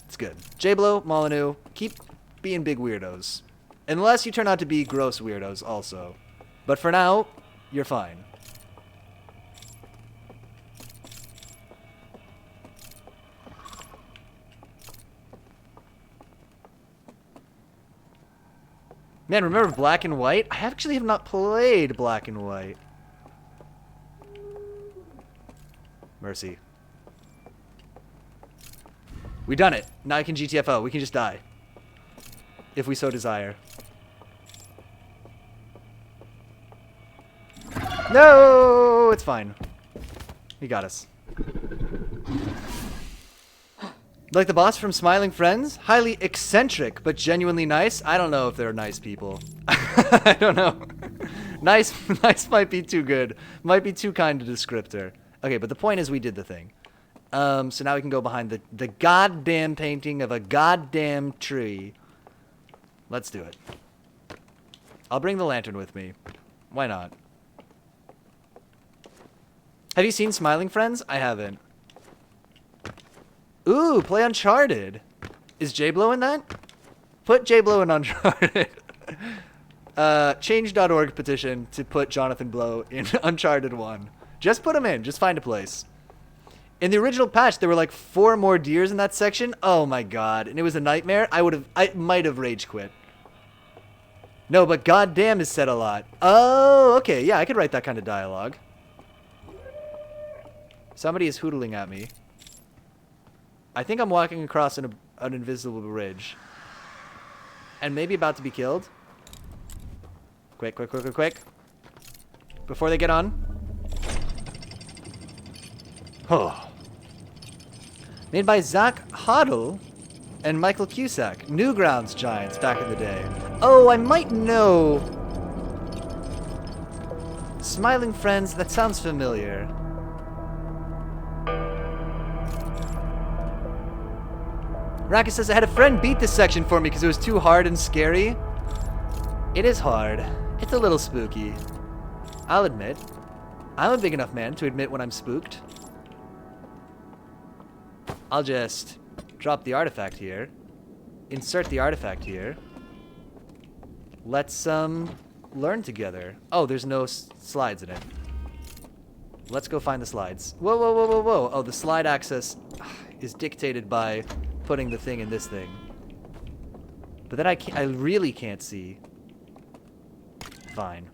It's good. J-Blow, Molyneux, keep being big weirdos. Unless you turn out to be gross weirdos also. But for now, you're fine. Man, remember Black and White? I actually have not played Black and White. Mercy. We done it. Now I can GTFO. We can just die. If we so desire. No! It's fine. He got us. Like the boss from Smiling Friends? Highly eccentric, but genuinely nice? I don't know if they're nice people. I don't know. Nice might be too good. Might be too kind a descriptor. Okay, but the point is we did the thing. So now we can go behind the goddamn painting of a goddamn tree. Let's do it. I'll bring the lantern with me. Why not? Have you seen Smiling Friends? I haven't. Ooh, play Uncharted. Is J-Blow in that? Put J-Blow in Uncharted. Change.org petition to put Jonathan Blow in Uncharted 1. Just put him in. Just find a place. In the original patch, there were like 4 more deers in that section. Oh my god. And it was a nightmare. I might have rage quit. No, but goddamn is said a lot. Oh, okay. Yeah, I could write that kind of dialogue. Somebody is hootling at me. I think I'm walking across an invisible bridge. And maybe about to be killed. Quick, quick, quick, quick, quick. before they get on. Oh. Made by Zach Hoddle and Michael Cusack. Newgrounds Giants back in the day. Oh, I might know. Smiling Friends, that sounds familiar. Raka says, I had a friend beat this section for me because it was too hard and scary. It is hard. It's a little spooky. I'll admit. I'm a big enough man to admit when I'm spooked. I'll just drop the artifact here. Insert the artifact here. Let's, learn together. Oh, there's no slides in it. Let's go find the slides. Whoa, whoa, whoa, whoa, whoa. Oh, the slide access is dictated by putting the thing in this thing. But then I really can't see. Fine.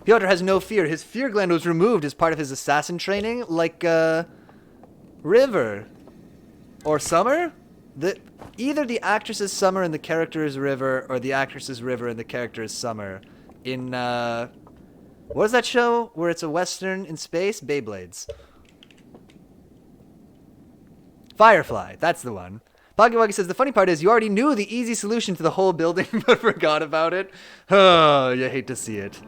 Piotr has no fear. His fear gland was removed as part of his assassin training, like, River. Or Summer? Either the actress is Summer and the character is River, or the actress is River and the character is Summer. In, what is that show where it's a western in space? Beyblades. Firefly, that's the one. Poggywoggy says, the funny part is you already knew the easy solution to the whole building, but forgot about it. Oh, you hate to see it.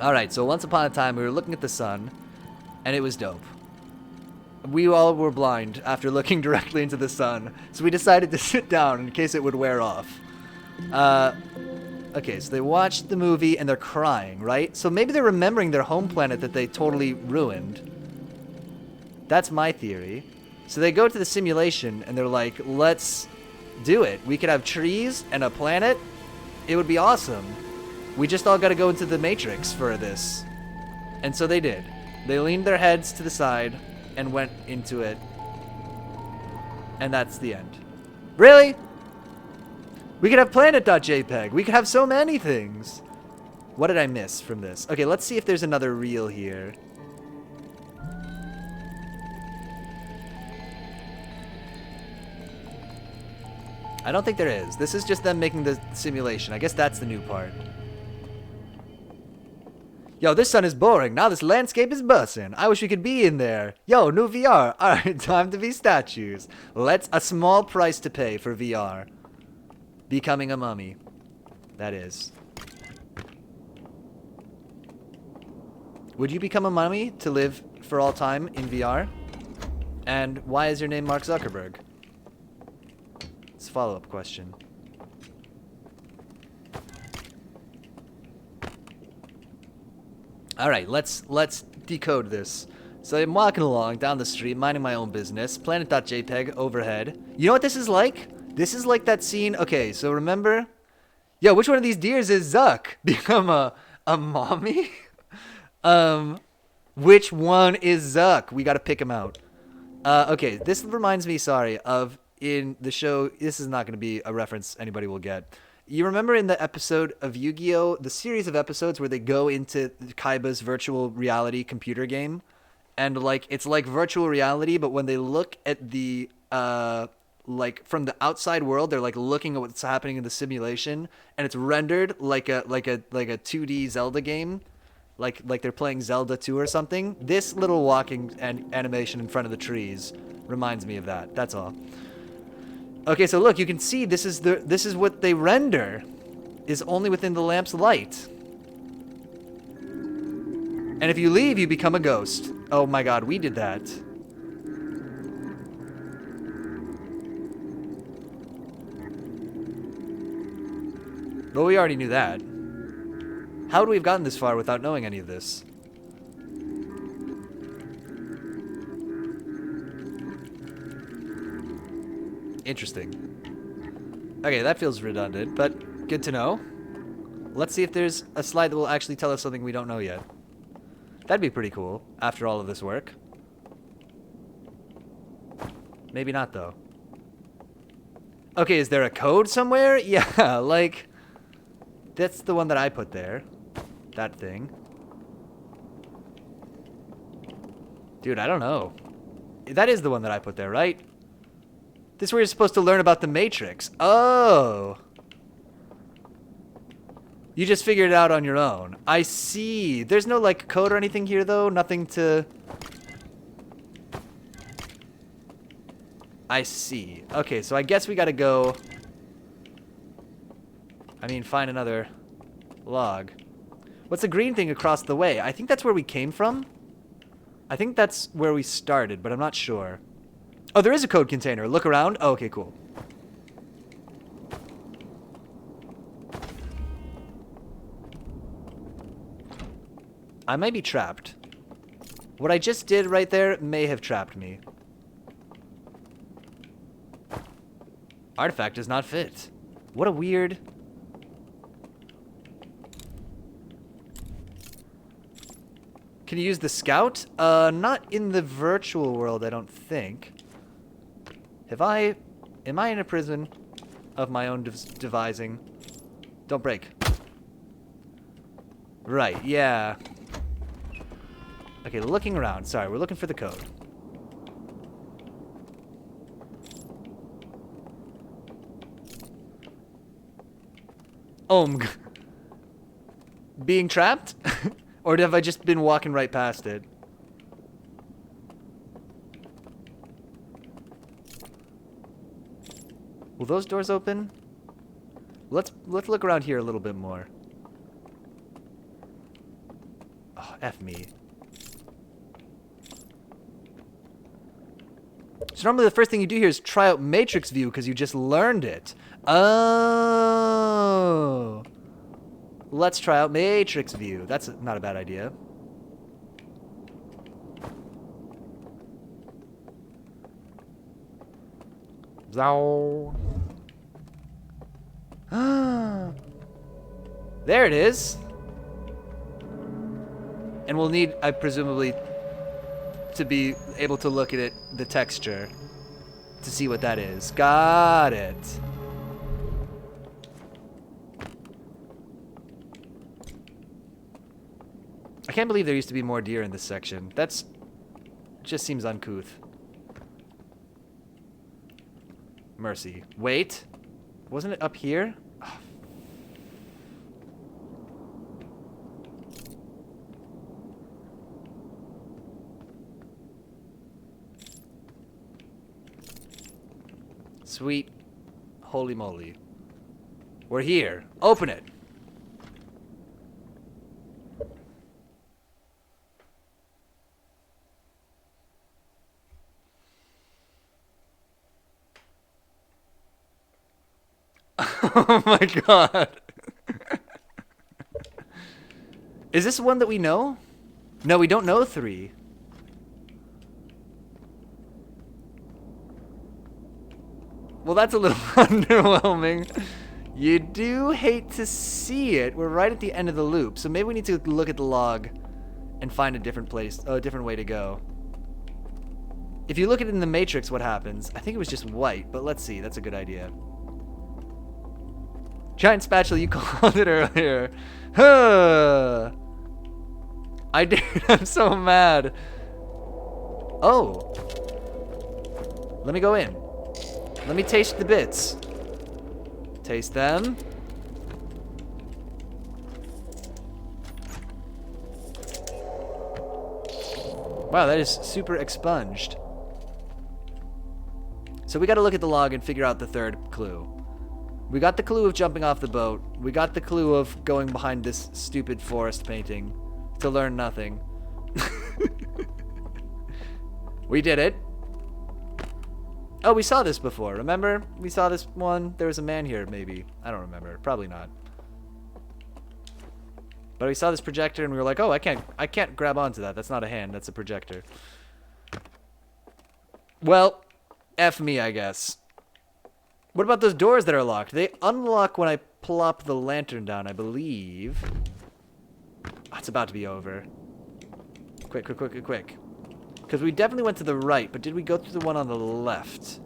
Alright, so once upon a time, we were looking at the sun, and it was dope. We all were blind after looking directly into the sun, so we decided to sit down in case it would wear off. Okay, so they watched the movie and they're crying, right? So maybe they're remembering their home planet that they totally ruined. That's my theory. So they go to the simulation and they're like, let's do it. We could have trees and a planet. It would be awesome. We just all got to go into the Matrix for this. And so they did. They leaned their heads to the side and went into it. And that's the end. Really? We could have planet.jpg. We could have so many things. What did I miss from this? Okay, let's see if there's another reel here. I don't think there is. This is just them making the simulation. I guess that's the new part. Yo, this sun is boring. Now this landscape is bussin'. I wish we could be in there. Yo, new VR. Alright, time to be statues. A small price to pay for VR. Becoming a mummy. That is. Would you become a mummy to live for all time in VR? And why is your name Mark Zuckerberg? It's a follow-up question. Alright, let's decode this. So I'm walking along down the street, minding my own business. Planet.jpg overhead. You know what this is like? This is like that scene. Okay, so remember? Yo, which one of these deers is Zuck? Become a mommy? Which one is Zuck? We gotta pick him out. Okay, this reminds me, sorry, of in the show. This is not gonna be a reference anybody will get. You remember in the episode of Yu-Gi-Oh, the series of episodes where they go into Kaiba's virtual reality computer game? And, like, it's like virtual reality, but when they look at the, like, from the outside world, they're, like, looking at what's happening in the simulation, and it's rendered like a 2D Zelda game. Like they're playing Zelda 2 or something. This little walking animation in front of the trees reminds me of that. That's all. Okay, so look, you can see this is what they render is only within the lamp's light. And if you leave, you become a ghost. Oh my god, we did that. But we already knew that. How would we have gotten this far without knowing any of this? Interesting. Okay, that feels redundant, but good to know. Let's see if there's a slide that will actually tell us something we don't know yet. That'd be pretty cool, after all of this work. Maybe not, though. Okay, is there a code somewhere? Yeah, like... That's the one that I put there. That thing. Dude, I don't know. That is the one that I put there, right? This is where you're supposed to learn about the Matrix. Oh! You just figured it out on your own. I see. There's no, like, code or anything here, though? Nothing to... I see. Okay, so I guess we gotta go... I mean, find another log. What's the green thing across the way? I think that's where we came from. I think that's where we started, but I'm not sure. Oh, there is a code container. Look around. Oh, okay, cool. I might be trapped. What I just did right there may have trapped me. Artifact does not fit. What a weird... Can you use the scout? Not in the virtual world, I don't think. Am I in a prison of my own devising? Don't break. Right, yeah. Okay, looking around. Sorry, we're looking for the code. Being trapped? Or have I just been walking right past it? Will those doors open? Let's look around here a little bit more. Oh, F me. So normally the first thing you do here is try out Matrix View because you just learned it. Oh. Let's try out Matrix View. That's not a bad idea. Zow. There it is. And we'll need, presumably, to be able to look at it, the texture, to see what that is. Got it. I can't believe there used to be more deer in this section. That's just seems uncouth. Mercy. Wait. Wasn't it up here? Oh. Sweet. Holy moly. We're here. Open it. Oh my god. Is this one that we know? No, we don't know 3. Well, that's a little underwhelming. You do hate to see it. We're right at the end of the loop, so maybe we need to look at the log and find a different place, a different way to go. If you look at it in the Matrix, what happens? I think it was just white, but let's see. That's a good idea. Giant spatula, you called it earlier. Huh. I did. I'm so mad. Oh. Let me go in. Let me taste the bits. Taste them. Wow, that is super expunged. So we gotta look at the log and figure out the third clue. We got the clue of jumping off the boat. We got the clue of going behind this stupid forest painting to learn nothing. We did it. Oh, we saw this before. Remember? We saw this one. There was a man here, maybe. I don't remember. Probably not. But we saw this projector and we were like, "Oh, I can't grab onto that. That's not a hand. That's a projector." Well, F me, I guess. What about those doors that are locked? They unlock when I plop the lantern down, I believe. Oh, it's about to be over. Quick, quick, quick, quick, quick. Because we definitely went to the right, but did we go through the one on the left?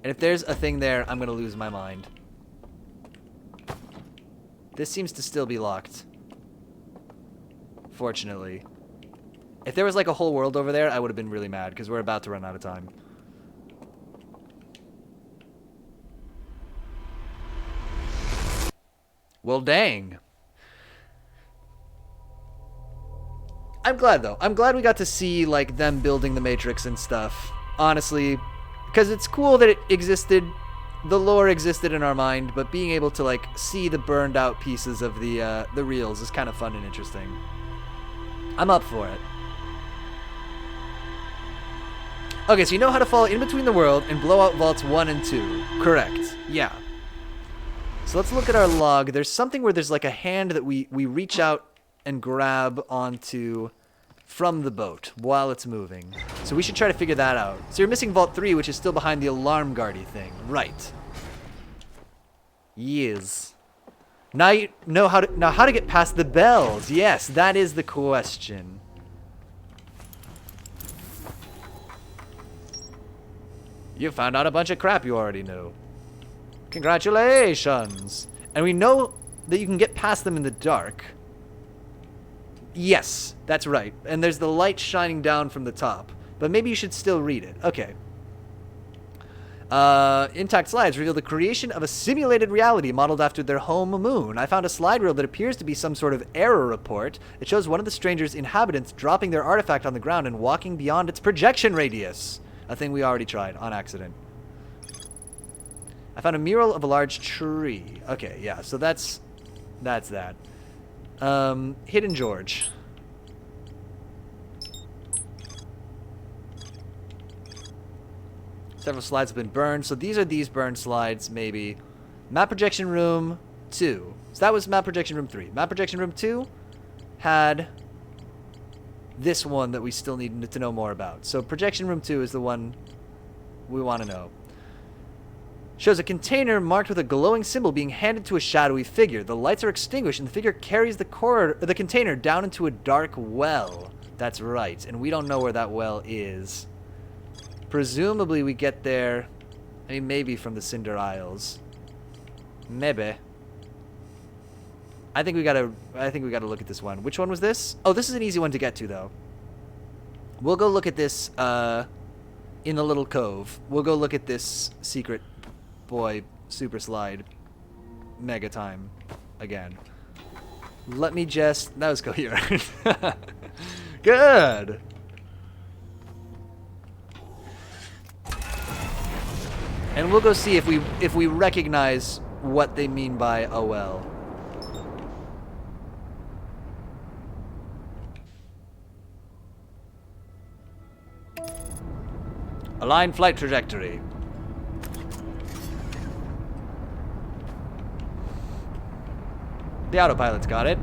And if there's a thing there, I'm going to lose my mind. This seems to still be locked. Fortunately. If there was like a whole world over there, I would have been really mad because we're about to run out of time. Well, dang. I'm glad, though. I'm glad we got to see, like, them building the Matrix and stuff. Honestly. Because it's cool that it existed. The lore existed in our mind. But being able to, like, see the burned out pieces of the reels is kind of fun and interesting. I'm up for it. Okay, so you know how to fall in between the world and blow out vaults 1 and 2. Correct. Yeah. So let's look at our log. There's something where there's like a hand that we reach out and grab onto from the boat while it's moving. So we should try to figure that out. So you're missing vault 3, which is still behind the alarm guardy thing. Right. Yes. Now you know how to get past the bells. Yes, that is the question. You found out a bunch of crap you already knew. Congratulations. And we know that you can get past them in the dark. Yes, that's right. And there's the light shining down from the top. But maybe you should still read it. Okay. Intact slides reveal the creation of a simulated reality modeled after their home moon. I found a slide reel that appears to be some sort of error report. It shows one of the stranger's inhabitants dropping their artifact on the ground and walking beyond its projection radius. A thing we already tried on accident. I found a mural of a large tree. Okay, yeah, so that's that. Hidden George. Several slides have been burned, so these are these burned slides, maybe. Map projection room 2. So that was map projection room 3. Map projection room 2 had this one that we still need to know more about. So projection room 2 is the one we want to know. Shows a container marked with a glowing symbol being handed to a shadowy figure. The lights are extinguished and the figure carries the container down into a dark well. That's right, and we don't know where that well is. Presumably we get there, I mean, maybe from the Cinder Isles. Maybe. I think we gotta look at this one. Which one was this? Oh, this is an easy one to get to, though. We'll go look at this in the little cove. We'll go look at this secret boy super slide mega time again. Let me just... That was coherent. Good! And we'll go see if we recognize what they mean by a well. Align flight trajectory. The autopilot's got it.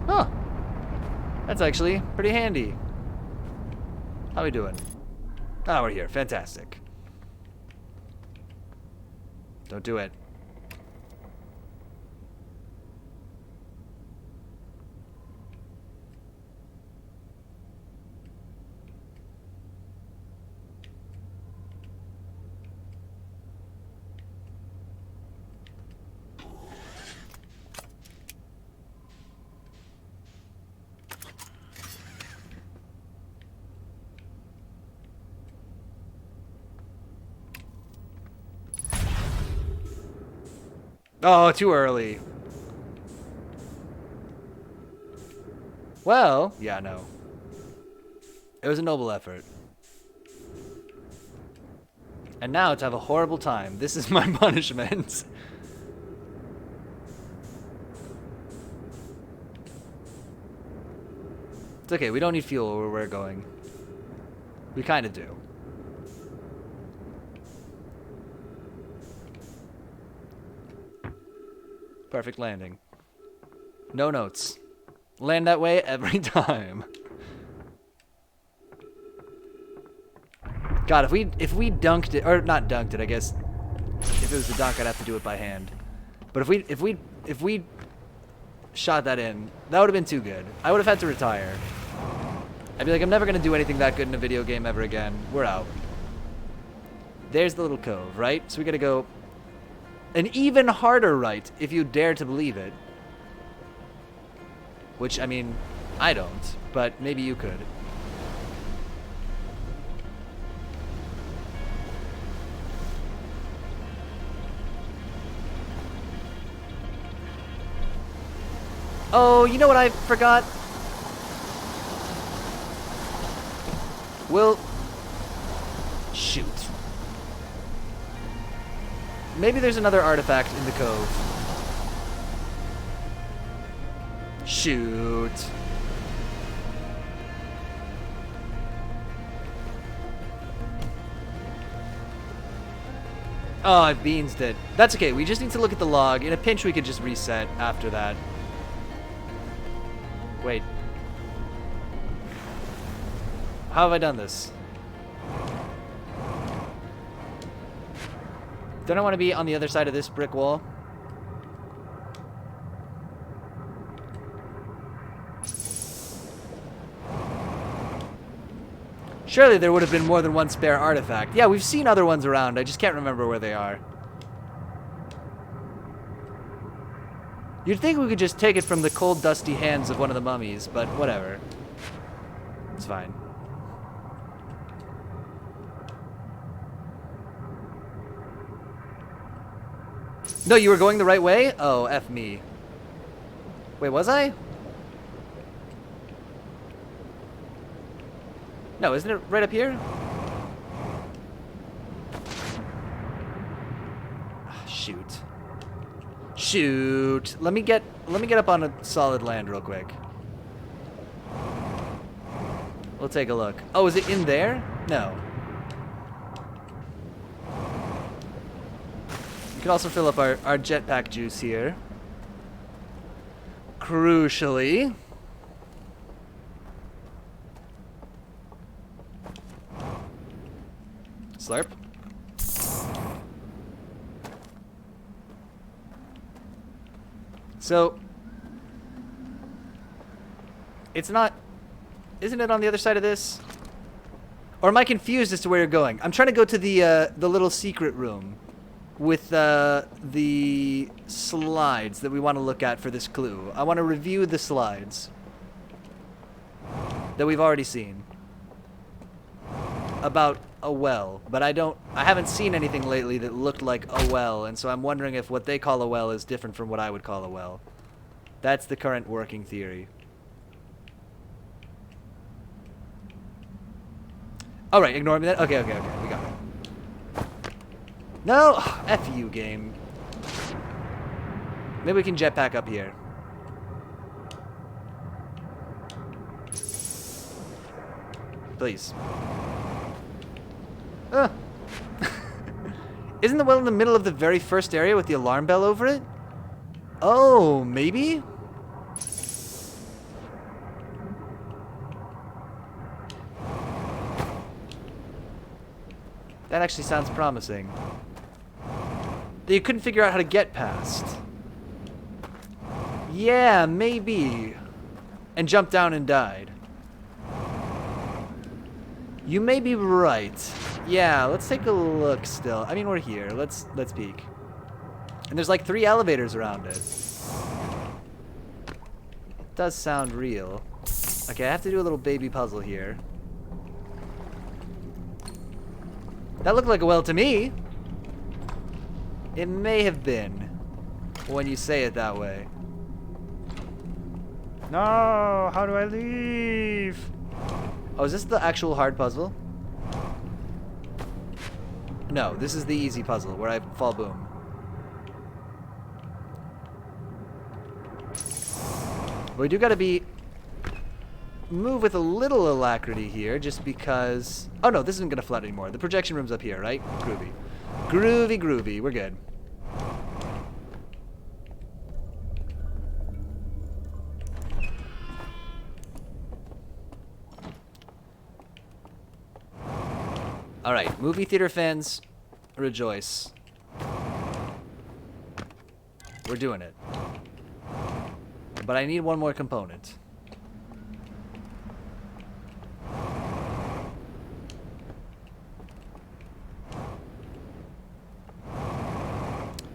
Huh. That's actually pretty handy. How we doing? Oh, we're here. Fantastic. Don't do it. Oh, too early. Well, yeah, no. It was a noble effort. And now to have a horrible time. This is my punishment. It's okay, we don't need fuel where we're going. We kind of do. Perfect landing. No notes. Land that way every time. God, if we dunked it, or not dunked it, I guess. If it was a dunk, I'd have to do it by hand. But if we shot that in, that would have been too good. I would have had to retire. I'd be like, I'm never gonna do anything that good in a video game ever again. We're out. There's the little cove, right? So we gotta go an even harder right, if you dare to believe it. Which, I mean, I don't, but maybe you could. Oh, you know what I forgot? Well, shoot. Maybe there's another artifact in the cove. Shoot. Oh, I've beansed it. That's okay. We just need to look at the log. In a pinch, we could just reset after that. Wait. How have I done this? Don't I want to be on the other side of this brick wall? Surely there would have been more than one spare artifact. Yeah, we've seen other ones around. I just can't remember where they are. You'd think we could just take it from the cold, dusty hands of one of the mummies, but whatever. It's fine. No, you were going the right way? Oh, F me. Wait, was I? No, isn't it right up here? Shoot. Shoot. Let me get up on a solid land real quick. We'll take a look. Oh, is it in there? No. We can also fill up our jetpack juice here. Crucially. Slurp. So, it's not... Isn't it on the other side of this? Or am I confused as to where you're going? I'm trying to go to the little secret room with the slides that we want to look at for this clue. I want to review the slides that we've already seen about a well, but I haven't seen anything lately that looked like a well, and so I'm wondering if what they call a well is different from what I would call a well. That's the current working theory. All right, ignore me then. Okay, we got it. No, F you, game. Maybe we can jetpack up here. Please. Isn't the well in the middle of the very first area with the alarm bell over it? Oh, maybe? That actually sounds promising. That you couldn't figure out how to get past. Yeah, maybe. And jumped down and died. You may be right. Yeah, let's take a look still. I mean, we're here. Let's peek. And there's like 3 elevators around it. It does sound real. Okay, I have to do a little baby puzzle here. That looked like a well to me. It may have been when you say it that way. No, how do I leave? Oh, is this the actual hard puzzle? No, this is the easy puzzle where I fall boom. But we do gotta move with a little alacrity here, just because... Oh no, this isn't gonna flood anymore. The projection room's up here, right? Groovy. Groovy, groovy. We're good. Alright, movie theater fans, rejoice. We're doing it. But I need one more component.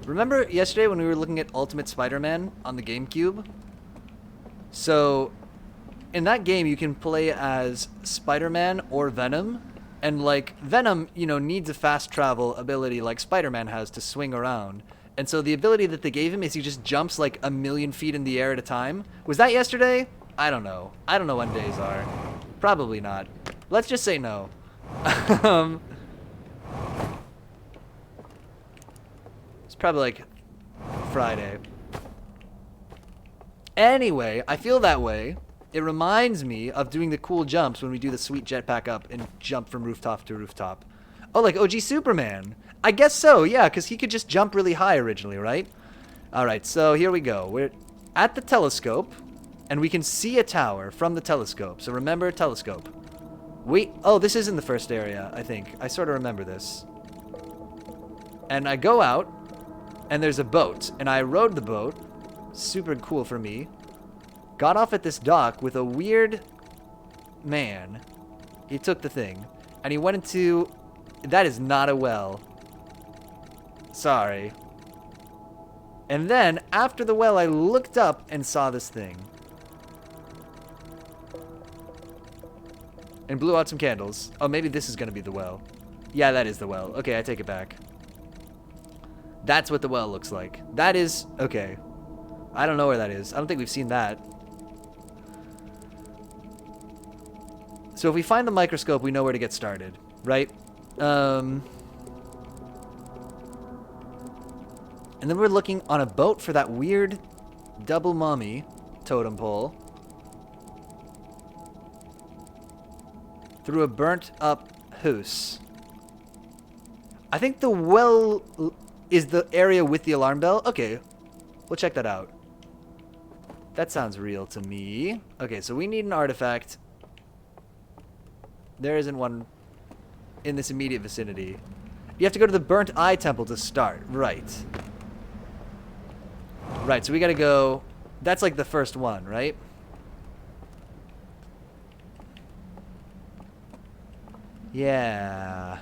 Remember yesterday when we were looking at Ultimate Spider-Man on the GameCube? So, in that game you can play as Spider-Man or Venom. And like, Venom, you know, needs a fast travel ability like Spider-Man has to swing around. And so the ability that they gave him is he just jumps like 1,000,000 feet in the air at a time. Was that yesterday? I don't know. I don't know when days are. Probably not. Let's just say no. It's probably like Friday. Anyway, I feel that way. It reminds me of doing the cool jumps when we do the sweet jetpack up and jump from rooftop to rooftop. Oh, like OG Superman. I guess so, yeah, because he could just jump really high originally, right? All right, so here we go. We're at the telescope, and we can see a tower from the telescope. So remember, telescope. Oh, this is in the first area, I think. I sort of remember this. And I go out, and there's a boat, and I rode the boat. Super cool for me. Got off at this dock with a weird man. He took the thing, and he went into... That is not a well. Sorry. And then, after the well, I looked up and saw this thing. And blew out some candles. Oh, maybe this is going to be the well. Yeah, that is the well. Okay, I take it back. That's what the well looks like. That is... Okay. I don't know where that is. I don't think we've seen that. So if we find the microscope, we know where to get started, right? And then we're looking on a boat for that weird double mummy totem pole. Through a burnt up house. I think the well is the area with the alarm bell. Okay, we'll check that out. That sounds real to me. Okay, so we need an artifact. There isn't one in this immediate vicinity. You have to go to the Burnt Eye Temple to start. Right. Right, so we gotta go... That's like the first one, right? Yeah.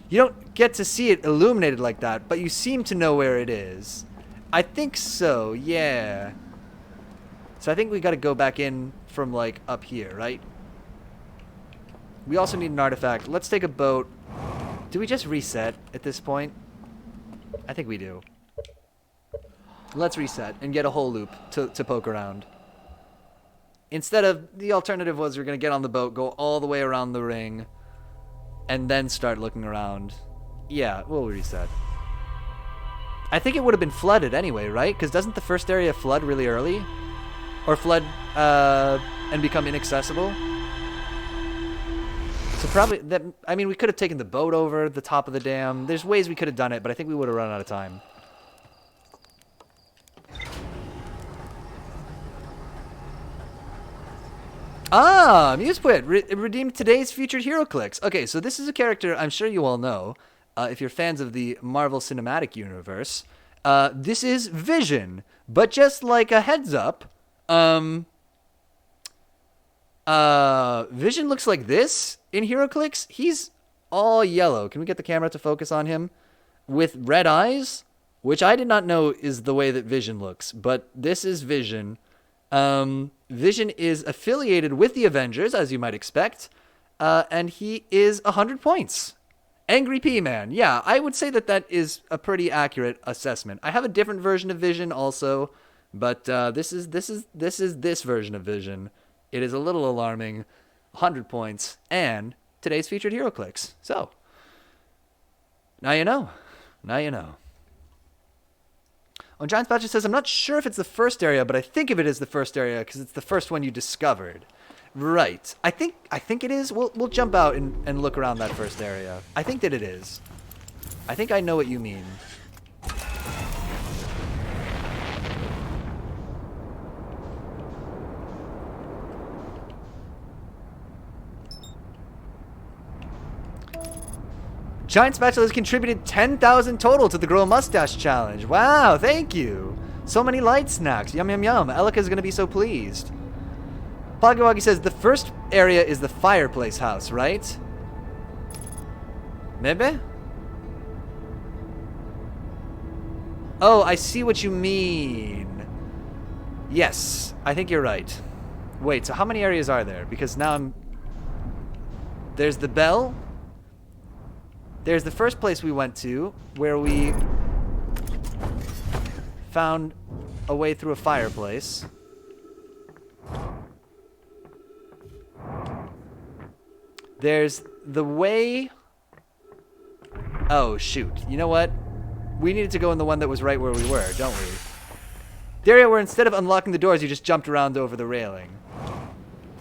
You don't get to see it illuminated like that, but you seem to know where it is. I think so, yeah. So I think we gotta go back in from, like, up here, right? We also need an artifact. Let's take a boat. Do we just reset at this point? I think we do. Let's reset and get a whole loop to poke around. Instead of... The alternative was we're going to get on the boat, go all the way around the ring, and then start looking around. Yeah, we'll reset. I think it would have been flooded anyway, right? Because doesn't the first area flood really early? Or flood and become inaccessible? So probably... that. I mean, we could have taken the boat over the top of the dam. There's ways we could have done it, but I think we would have run out of time. Ah, Musepwit redeemed today's featured hero clicks. Okay, so this is a character I'm sure you all know, if you're fans of the Marvel Cinematic Universe. This is Vision, but just like a heads up, Vision looks like this in HeroClix. He's all yellow. Can we get the camera to focus on him? With red eyes, which I did not know is the way that Vision looks, but this is Vision. Vision is affiliated with the Avengers, as you might expect, and he is 100 points. Angry P-Man. Yeah, I would say that that is a pretty accurate assessment. I have a different version of Vision also, but this is this version of Vision. It is a little alarming. 100 points, and today's featured hero clicks. So, now you know. Now you know. Oh, Giant Spatcher says, I'm not sure if it's the first area, but I think of it as the first area because it's the first one you discovered. Right. I think it is. We'll jump out and look around that first area. I think that it is. I think I know what you mean. Giant Spatula has contributed 10,000 total to the Grow a Mustache Challenge. Wow, thank you. So many light snacks. Yum, yum, yum. Elika's going to be so pleased. Pogawagi says, the first area is the fireplace house, right? Maybe? Oh, I see what you mean. Yes, I think you're right. Wait, so how many areas are there? Because now I'm... There's the bell. There's the first place we went to, where we found a way through a fireplace. There's the way... Oh, shoot. You know what? We needed to go in the one that was right where we were, don't we? The area where instead of unlocking the doors, you just jumped around over the railing.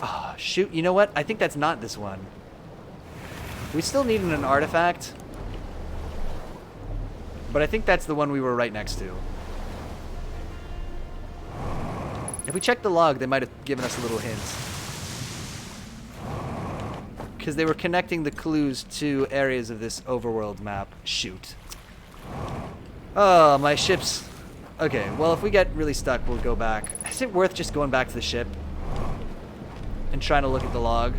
Oh, shoot. You know what? I think that's not this one. We still need an artifact. But I think that's the one we were right next to. If we check the log, they might have given us a little hint. Because they were connecting the clues to areas of this overworld map. Shoot. Oh, my ship's... Okay, well, if we get really stuck, we'll go back. Is it worth just going back to the ship? And trying to look at the log?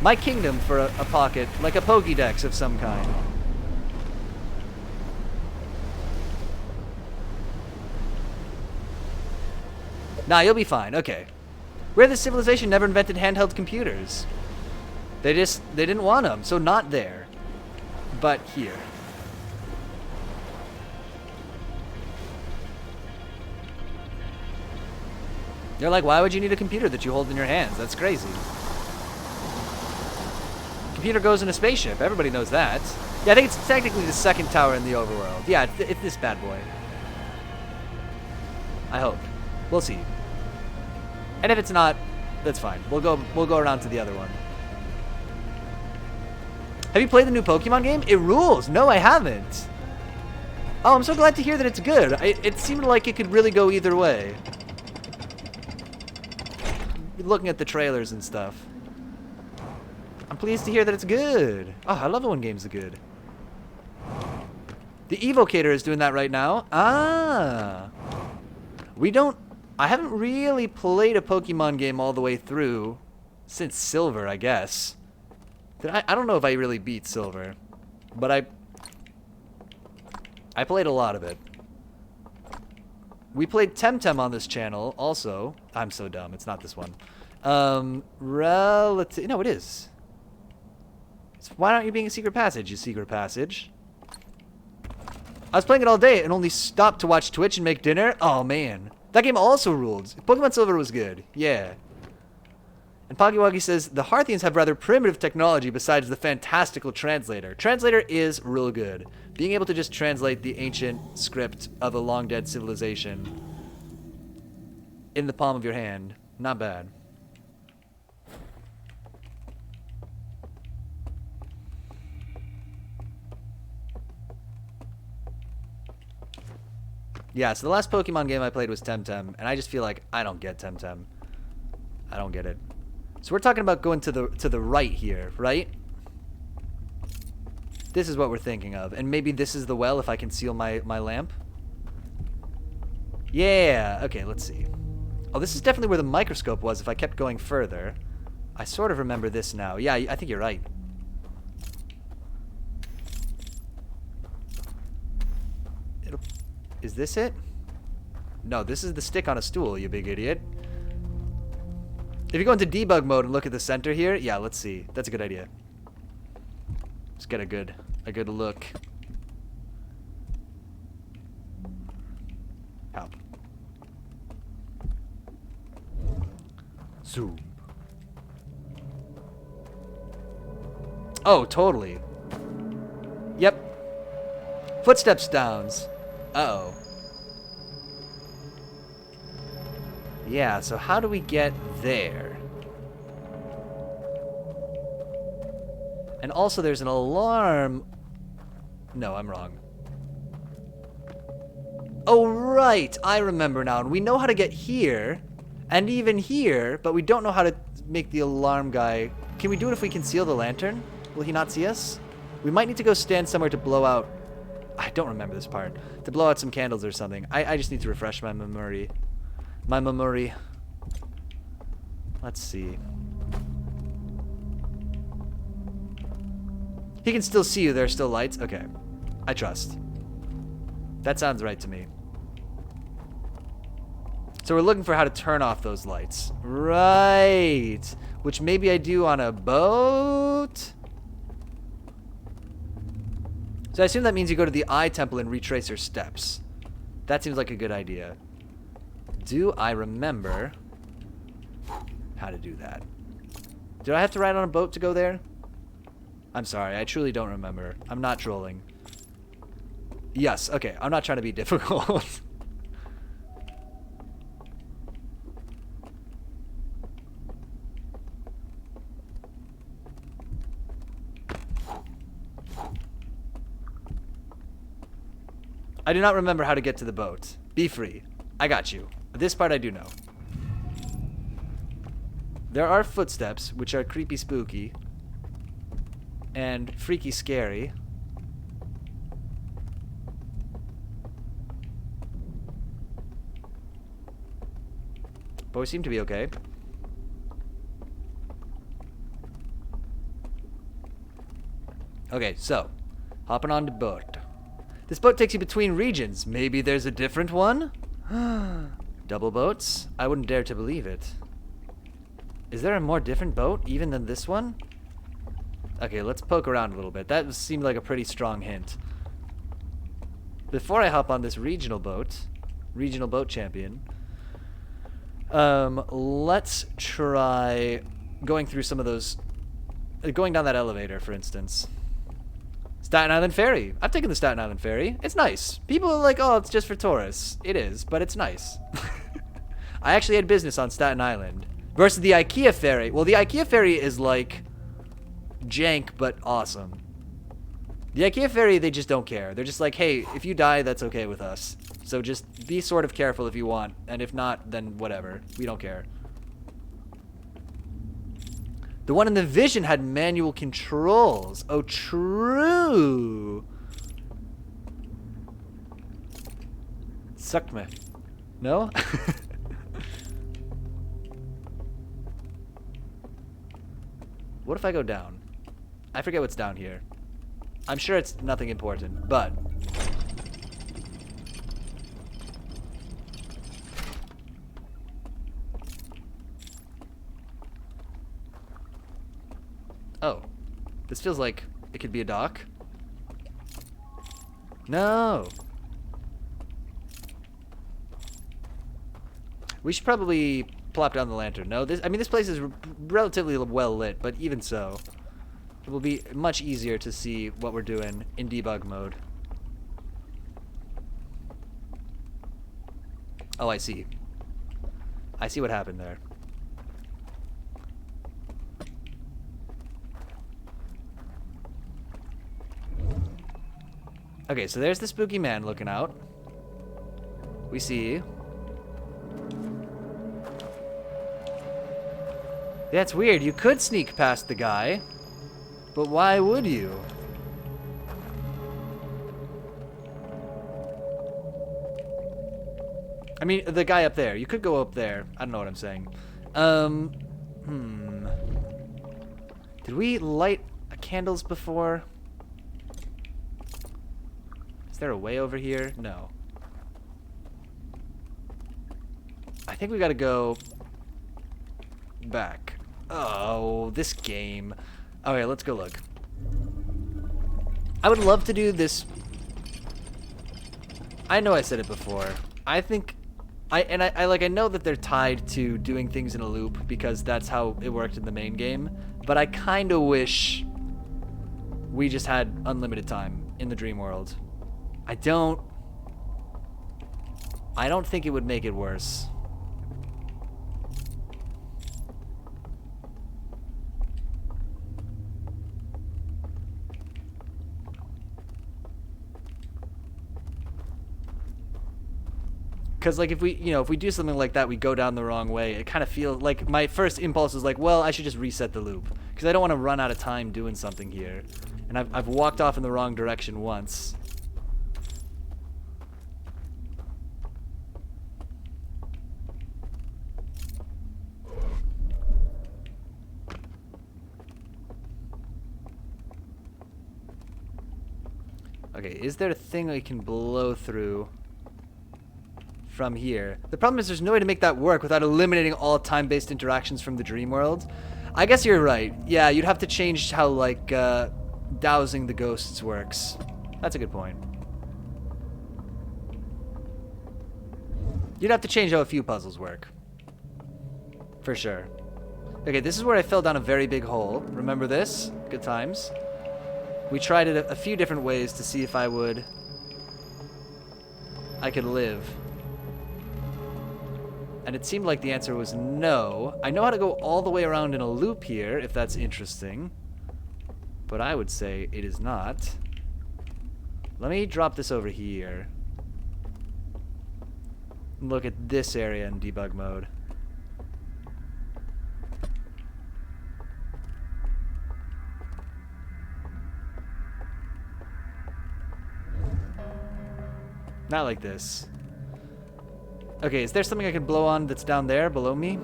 My kingdom for a pocket, like a Pokédex of some kind. Nah, you'll be fine. Okay. Where the civilization never invented handheld computers. They didn't want them, so not there. But here. They're like, why would you need a computer that you hold in your hands? That's crazy. Computer goes in a spaceship. Everybody knows that. Yeah, I think it's technically the second tower in the overworld. Yeah, it's this bad boy. I hope. We'll see. And if it's not, that's fine. We'll go around to the other one. Have you played the new Pokemon game? It rules. No, I haven't. Oh, I'm so glad to hear that it's good. It seemed like it could really go either way. Looking at the trailers and stuff. I'm pleased to hear that it's good. Oh, I love it when games are good. The Evocator is doing that right now. Ah. I haven't really played a Pokemon game all the way through since Silver, I guess. I don't know if I really beat Silver, but I played a lot of it. We played Temtem on this channel also. I'm so dumb. It's not this one. No, it is. Why aren't you being a secret passage, you secret passage? I was playing it all day and only stopped to watch Twitch and make dinner. Oh, man. That game also ruled. Pokemon Silver was good. Yeah. And Pogiwagi says, the Hearthians have rather primitive technology besides the fantastical translator. Translator is real good. Being able to just translate the ancient script of a long-dead civilization in the palm of your hand. Not bad. Yeah, so the last Pokemon game I played was Temtem, and I just feel like I don't get Temtem. I don't get it. So we're talking about going to the right here, right? This is what we're thinking of. And maybe this is the well if I conceal my lamp. Yeah, okay, let's see. Oh, this is definitely where the microscope was if I kept going further. I sort of remember this now. Yeah, I think you're right. Is this it? No, this is the stick on a stool, you big idiot. If you go into debug mode and look at the center here, yeah, let's see. That's a good idea. Let's get a good look. Help. Zoom. Oh, totally. Yep. Footsteps downs. Uh-oh. Yeah, so how do we get there? And also there's an alarm. No, I'm wrong. Oh, right. I remember now. And we know how to get here. And even here. But we don't know how to make the alarm guy. Can we do it if we conceal the lantern? Will he not see us? We might need to go stand somewhere to blow out. I don't remember this part. To blow out some candles or something. I just need to refresh my memory. My memory. Let's see. He can still see you. There are still lights. Okay. I trust. That sounds right to me. So we're looking for how to turn off those lights. Right. Which maybe I do on a boat? So I assume that means you go to the Eye Temple and retrace your steps. That seems like a good idea. Do I remember how to do that? Do I have to ride on a boat to go there? I'm sorry, I truly don't remember. I'm not trolling. Yes, okay, I'm not trying to be difficult. I do not remember how to get to the boat. Be free. I got you. This part I do know. There are footsteps, which are creepy spooky. And freaky scary. But we seem to be okay. Okay, so. Hopping on the boat. This boat takes you between regions. Maybe there's a different one? Double boats? I wouldn't dare to believe it. Is there a more different boat even than this one? Okay, let's poke around a little bit. That seemed like a pretty strong hint. Before I hop on this regional boat champion, let's try going through some of those, going down that elevator, for instance. Staten Island Ferry. I've taken the Staten Island Ferry. It's nice. People are like, oh, it's just for tourists. It is, but it's nice. I actually had business on Staten Island. Versus the IKEA Ferry. Well, the IKEA Ferry is like jank, but awesome. The IKEA Ferry, they just don't care. They're just like, hey, if you die, that's okay with us. So just be sort of careful if you want. And if not, then whatever. We don't care. The one in the Vision had manual controls. Oh, true. Sucked me. No? What if I go down? I forget what's down here. I'm sure it's nothing important, but... Oh. This feels like it could be a dock. No! We should probably plop down the lantern. No, this place is relatively well lit, but even so, it will be much easier to see what we're doing in debug mode. Oh, I see. I see what happened there. Okay, so there's the spooky man looking out. We see. That's weird. You could sneak past the guy, but why would you? I mean, the guy up there. You could go up there. I don't know what I'm saying. Did we light candles before? Is there a way over here? No. I think we gotta go back. Oh, this game. Okay, let's go look. I would love to do this. I know I said it before. I think I know that they're tied to doing things in a loop because that's how it worked in the main game, but I kind of wish we just had unlimited time in the dream world. I don't think it would make it worse. Because, like, if we do something like that, we go down the wrong way, it kind of feels like my first impulse is like, well, I should just reset the loop. Because I don't want to run out of time doing something here. And I've walked off in the wrong direction once. Okay, is there a thing we can blow through from here? The problem is there's no way to make that work without eliminating all time-based interactions from the dream world. I guess you're right. Yeah, you'd have to change how, like, dowsing the ghosts works. That's a good point. You'd have to change how a few puzzles work. For sure. Okay, this is where I fell down a very big hole. Remember this? Good times. We tried it a few different ways to see if I could live. And it seemed like the answer was no. I know how to go all the way around in a loop here, if that's interesting. But I would say it is not. Let me drop this over here. Look at this area in debug mode. Not like this. Okay, is there something I can blow on that's down there below me?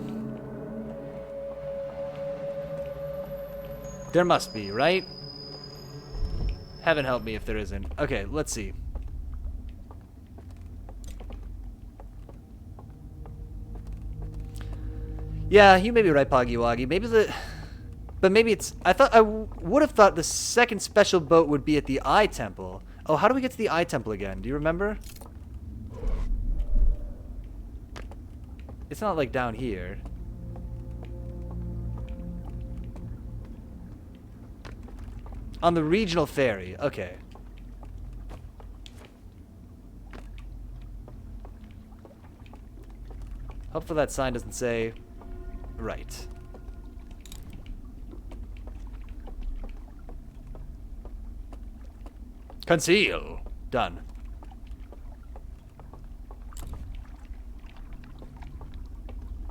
There must be, right? Heaven help me if there isn't. Okay, let's see. Yeah, you may be right, Poggy Woggy. But maybe it's... I would have thought the second special boat would be at the Eye Temple. Oh, how do we get to the Eye Temple again? Do you remember? It's not like down here. On the regional ferry. Okay. Hopefully that sign doesn't say right. Conceal. Done.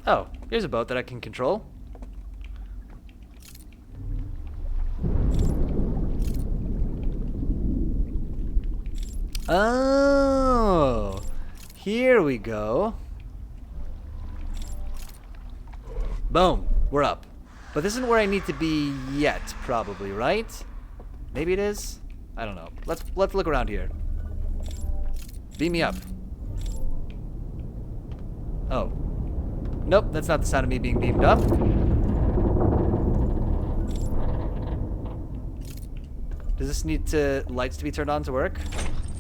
Oh, here's a boat that I can control. Oh, here we go. Boom, we're up. But this isn't where I need to be yet, probably, right? Maybe it is? I don't know. Let's look around here. Beam me up. Oh. Nope, that's not the sound of me being beamed up. Does this need lights to be turned on to work?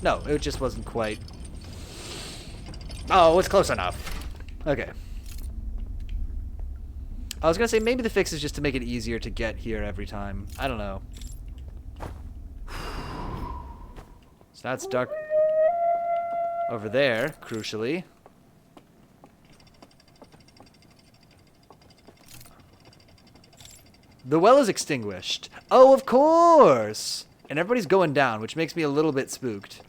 No, it just wasn't quite. Oh, it's close enough. Okay. I was gonna say maybe the fix is just to make it easier to get here every time. I don't know. So that's dark over there, crucially. The well is extinguished. Oh, of course! And everybody's going down, which makes me a little bit spooked.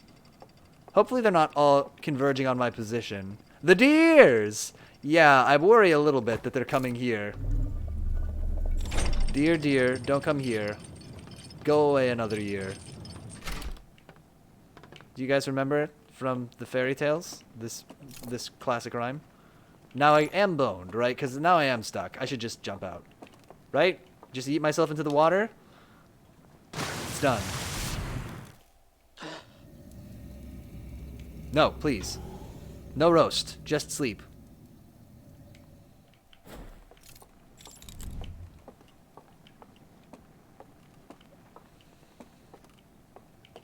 Hopefully they're not all converging on my position. The deers! Yeah, I worry a little bit that they're coming here. Dear, dear, don't come here. Go away another year. Do you guys remember from the fairy tales? This classic rhyme? Now I am boned, right? Because now I am stuck. I should just jump out. Right? Just eat myself into the water? It's done. No, please. No roast. Just sleep.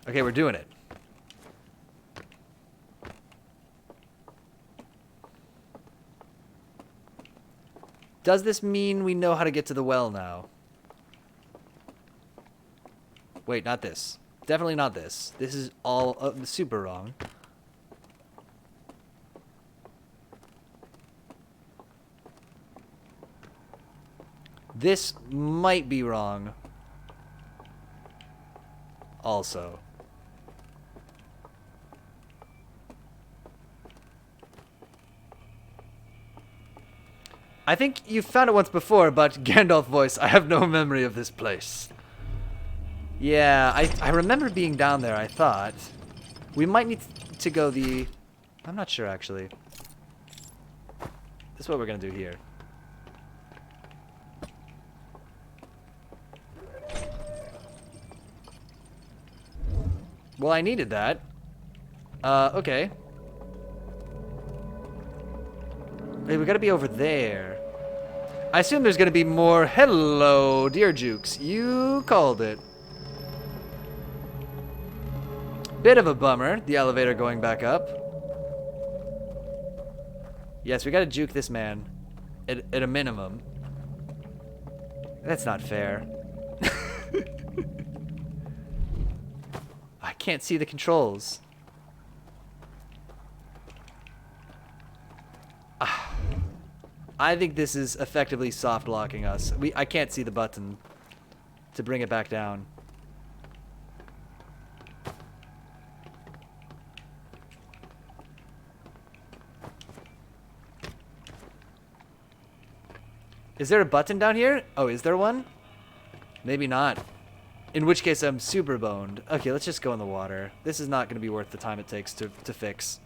Okay, we're doing it. Does this mean we know how to get to the well now? Wait, not this. Definitely not this. This is all super wrong. This might be wrong. Also. I think you've found it once before, but Gandalf voice, I have no memory of this place. Yeah, I remember being down there, I thought. We might need to go the... I'm not sure, actually. This is what we're going to do here. Well, I needed that. Okay. Hey, we gotta be over there. I assume there's gonna be more. Hello, dear Jukes. You called it. Bit of a bummer, the elevator going back up. Yes, we gotta juke this man. At a minimum. That's not fair. I can't see the controls. I think this is effectively soft locking us. I can't see the button to bring it back down. Is there a button down here? Oh, is there one? Maybe not. In which case I'm super boned. Okay, let's just go in the water. This is not going to be worth the time it takes to fix.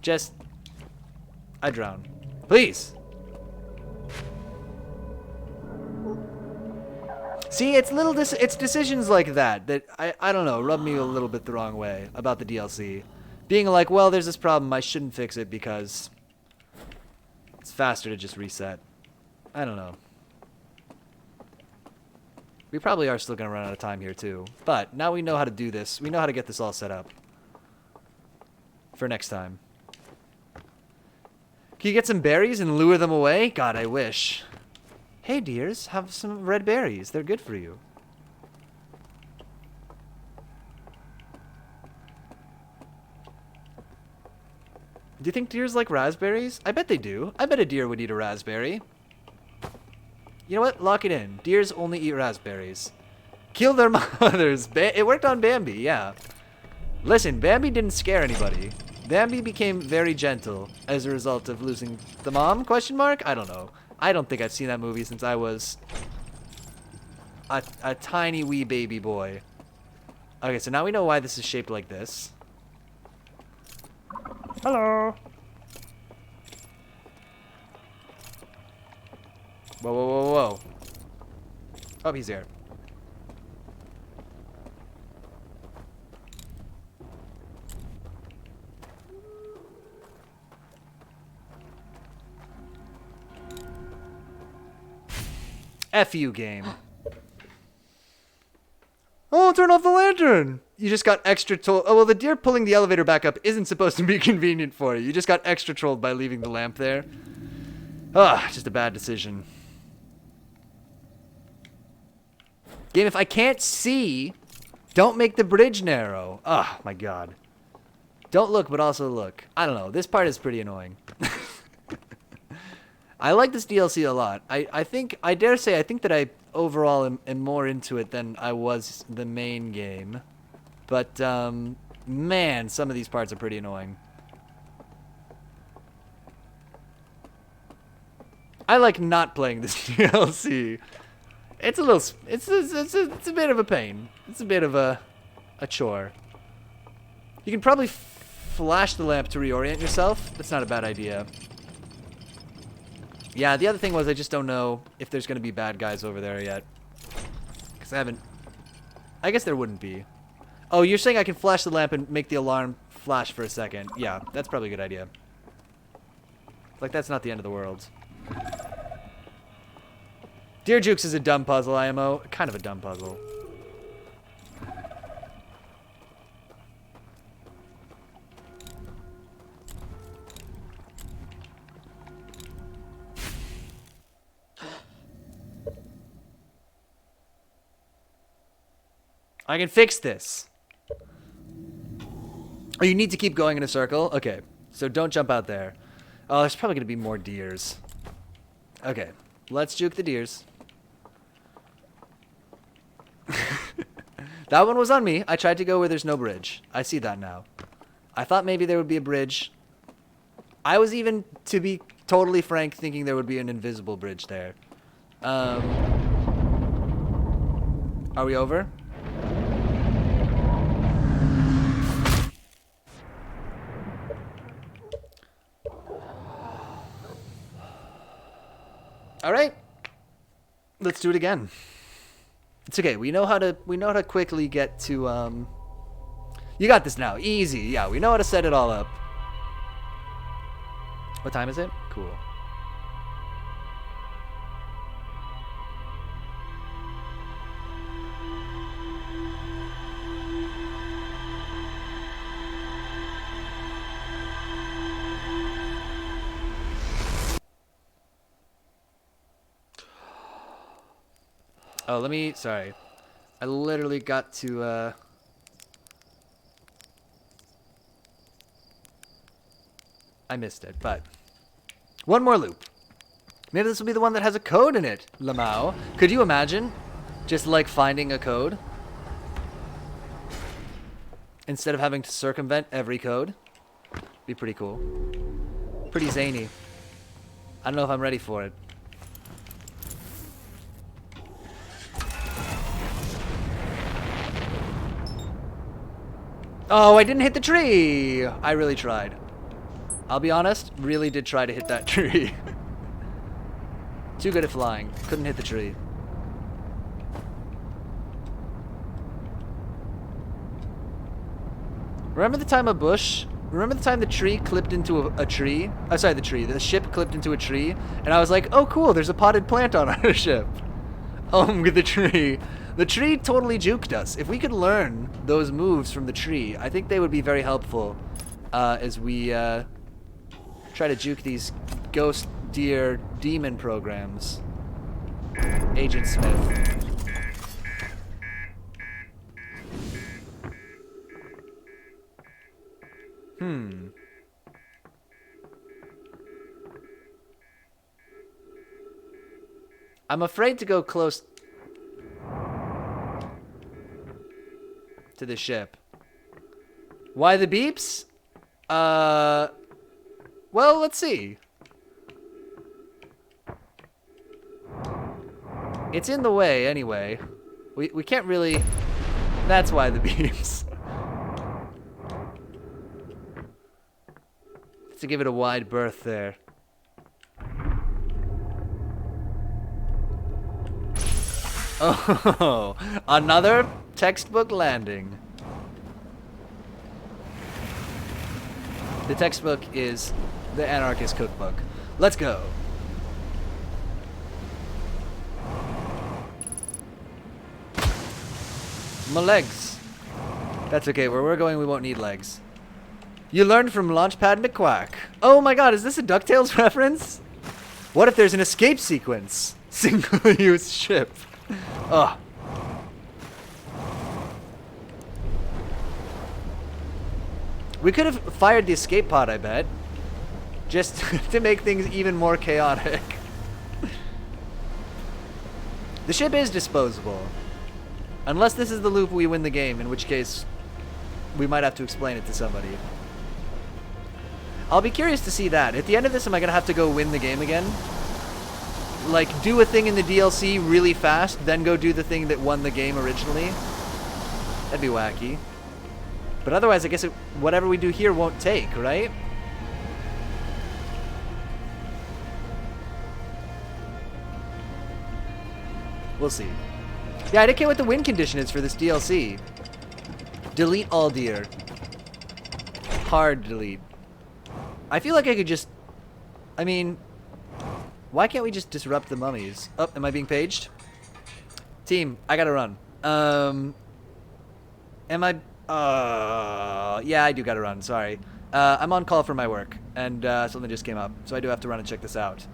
Just... I drown. Please! See, it's it's decisions like that I don't know, rub me a little bit the wrong way about the DLC. Being like, well, there's this problem, I shouldn't fix it because it's faster to just reset. I don't know. We probably are still going to run out of time here too. But now we know how to do this. We know how to get this all set up for next time. Can you get some berries and lure them away? God, I wish. Hey, dears, have some red berries. They're good for you. Do you think deers like raspberries? I bet they do. I bet a deer would eat a raspberry. You know what? Lock it in. Deers only eat raspberries. Kill their mothers. It worked on Bambi, yeah. Listen, Bambi didn't scare anybody. Bambi became very gentle as a result of losing the mom? Question mark? I don't know. I don't think I've seen that movie since I was a tiny wee baby boy. Okay, so now we know why this is shaped like this. Hello. Whoa, whoa, whoa, whoa. Oh, he's here. F you, game. Oh, turn off the lantern. You just got extra trolled. Oh, well, the deer pulling the elevator back up isn't supposed to be convenient for you. You just got extra trolled by leaving the lamp there. Ah, just a bad decision. Game, if I can't see, don't make the bridge narrow. Oh, my God. Don't look, but also look. I don't know. This part is pretty annoying. I like this DLC a lot. I think, I dare say, I think that I overall am more into it than I was the main game. But, man, some of these parts are pretty annoying. I like not playing this DLC. It's a little, it's a bit of a pain. It's a bit of a chore. You can probably flash the lamp to reorient yourself. That's not a bad idea. Yeah, the other thing was I just don't know if there's going to be bad guys over there yet. Because I haven't... I guess there wouldn't be. Oh, you're saying I can flash the lamp and make the alarm flash for a second. Yeah, that's probably a good idea. Like, that's not the end of the world. Deer Jukes is a dumb puzzle, IMO. Kind of a dumb puzzle. I can fix this. Oh, you need to keep going in a circle? Okay, so don't jump out there. Oh, there's probably going to be more deers. Okay, let's juke the deers. That one was on me. I tried to go where there's no bridge. I see that now. I thought maybe there would be a bridge. I was even, to be totally frank, thinking there would be an invisible bridge there. Are we over? All right, let's do it again. It's okay. We know how to quickly get to. You got this now. Easy. Yeah, we know how to set it all up. What time is it? Cool. Oh, sorry. I literally got to, I missed it, but one more loop. Maybe this will be the one that has a code in it, Lamau. Could you imagine just like finding a code instead of having to circumvent every code? Be pretty cool. Pretty zany. I don't know if I'm ready for it. Oh, I didn't hit the tree. I really tried. I'll be honest, really did try to hit that tree. Too good at flying. Couldn't hit the tree. Remember the time remember the time the tree clipped into a tree? Oh, sorry, the ship clipped into a tree, and I was like, oh cool, there's a potted plant on our ship. With the tree. The tree totally juked us. If we could learn those moves from the tree, I think they would be very helpful as we try to juke these ghost deer demon programs. Agent Smith. I'm afraid to go close to the ship. Why the beeps? Well, let's see. It's in the way anyway. We can't really... That's why the beeps. To give it a wide berth there. Oh, another textbook landing. The textbook is the Anarchist Cookbook. Let's go. My legs. That's okay. Where we're going, we won't need legs. You learned from Launchpad McQuack. Oh my god, is this a DuckTales reference? What if there's an escape sequence? Single-use ship. Ugh. We could have fired the escape pod, I bet. Just to make things even more chaotic. The ship is disposable. Unless this is the loop we win the game, in which case we might have to explain it to somebody. I'll be curious to see that. At the end of this, am I going to have to go win the game again? Like, do a thing in the DLC really fast, then go do the thing that won the game originally? That'd be wacky. But otherwise, I guess whatever we do here won't take, right? We'll see. Yeah, I don't care what the win condition is for this DLC. Delete all deer. Hard delete. I feel like I could just... I mean... Why can't we just disrupt the mummies? Oh, am I being paged? Team, I gotta run. Am I... yeah, I do gotta run, sorry. I'm on call for my work, and something just came up, so I do have to run and check this out.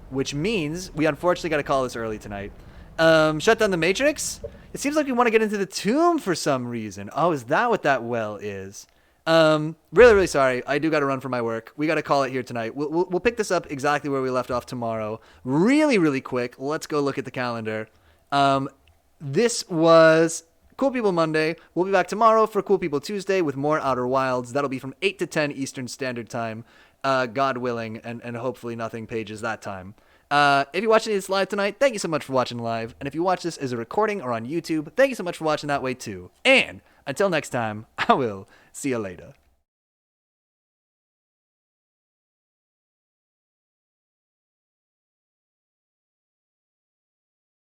Which means we unfortunately gotta call this early tonight. Shut down the Matrix? It seems like we want to get into the tomb for some reason. Oh, is that what that well is? Really, really sorry. I do got to run for my work. We got to call it here tonight. We'll pick this up exactly where we left off tomorrow. Really, really quick. Let's go look at the calendar. This was Cool People Monday. We'll be back tomorrow for Cool People Tuesday with more Outer Wilds. That'll be from 8 to 10 Eastern Standard Time, God willing, and hopefully nothing pages that time. If you're watching this live tonight, thank you so much for watching live. And if you watch this as a recording or on YouTube, thank you so much for watching that way too. And until next time, I will see you later.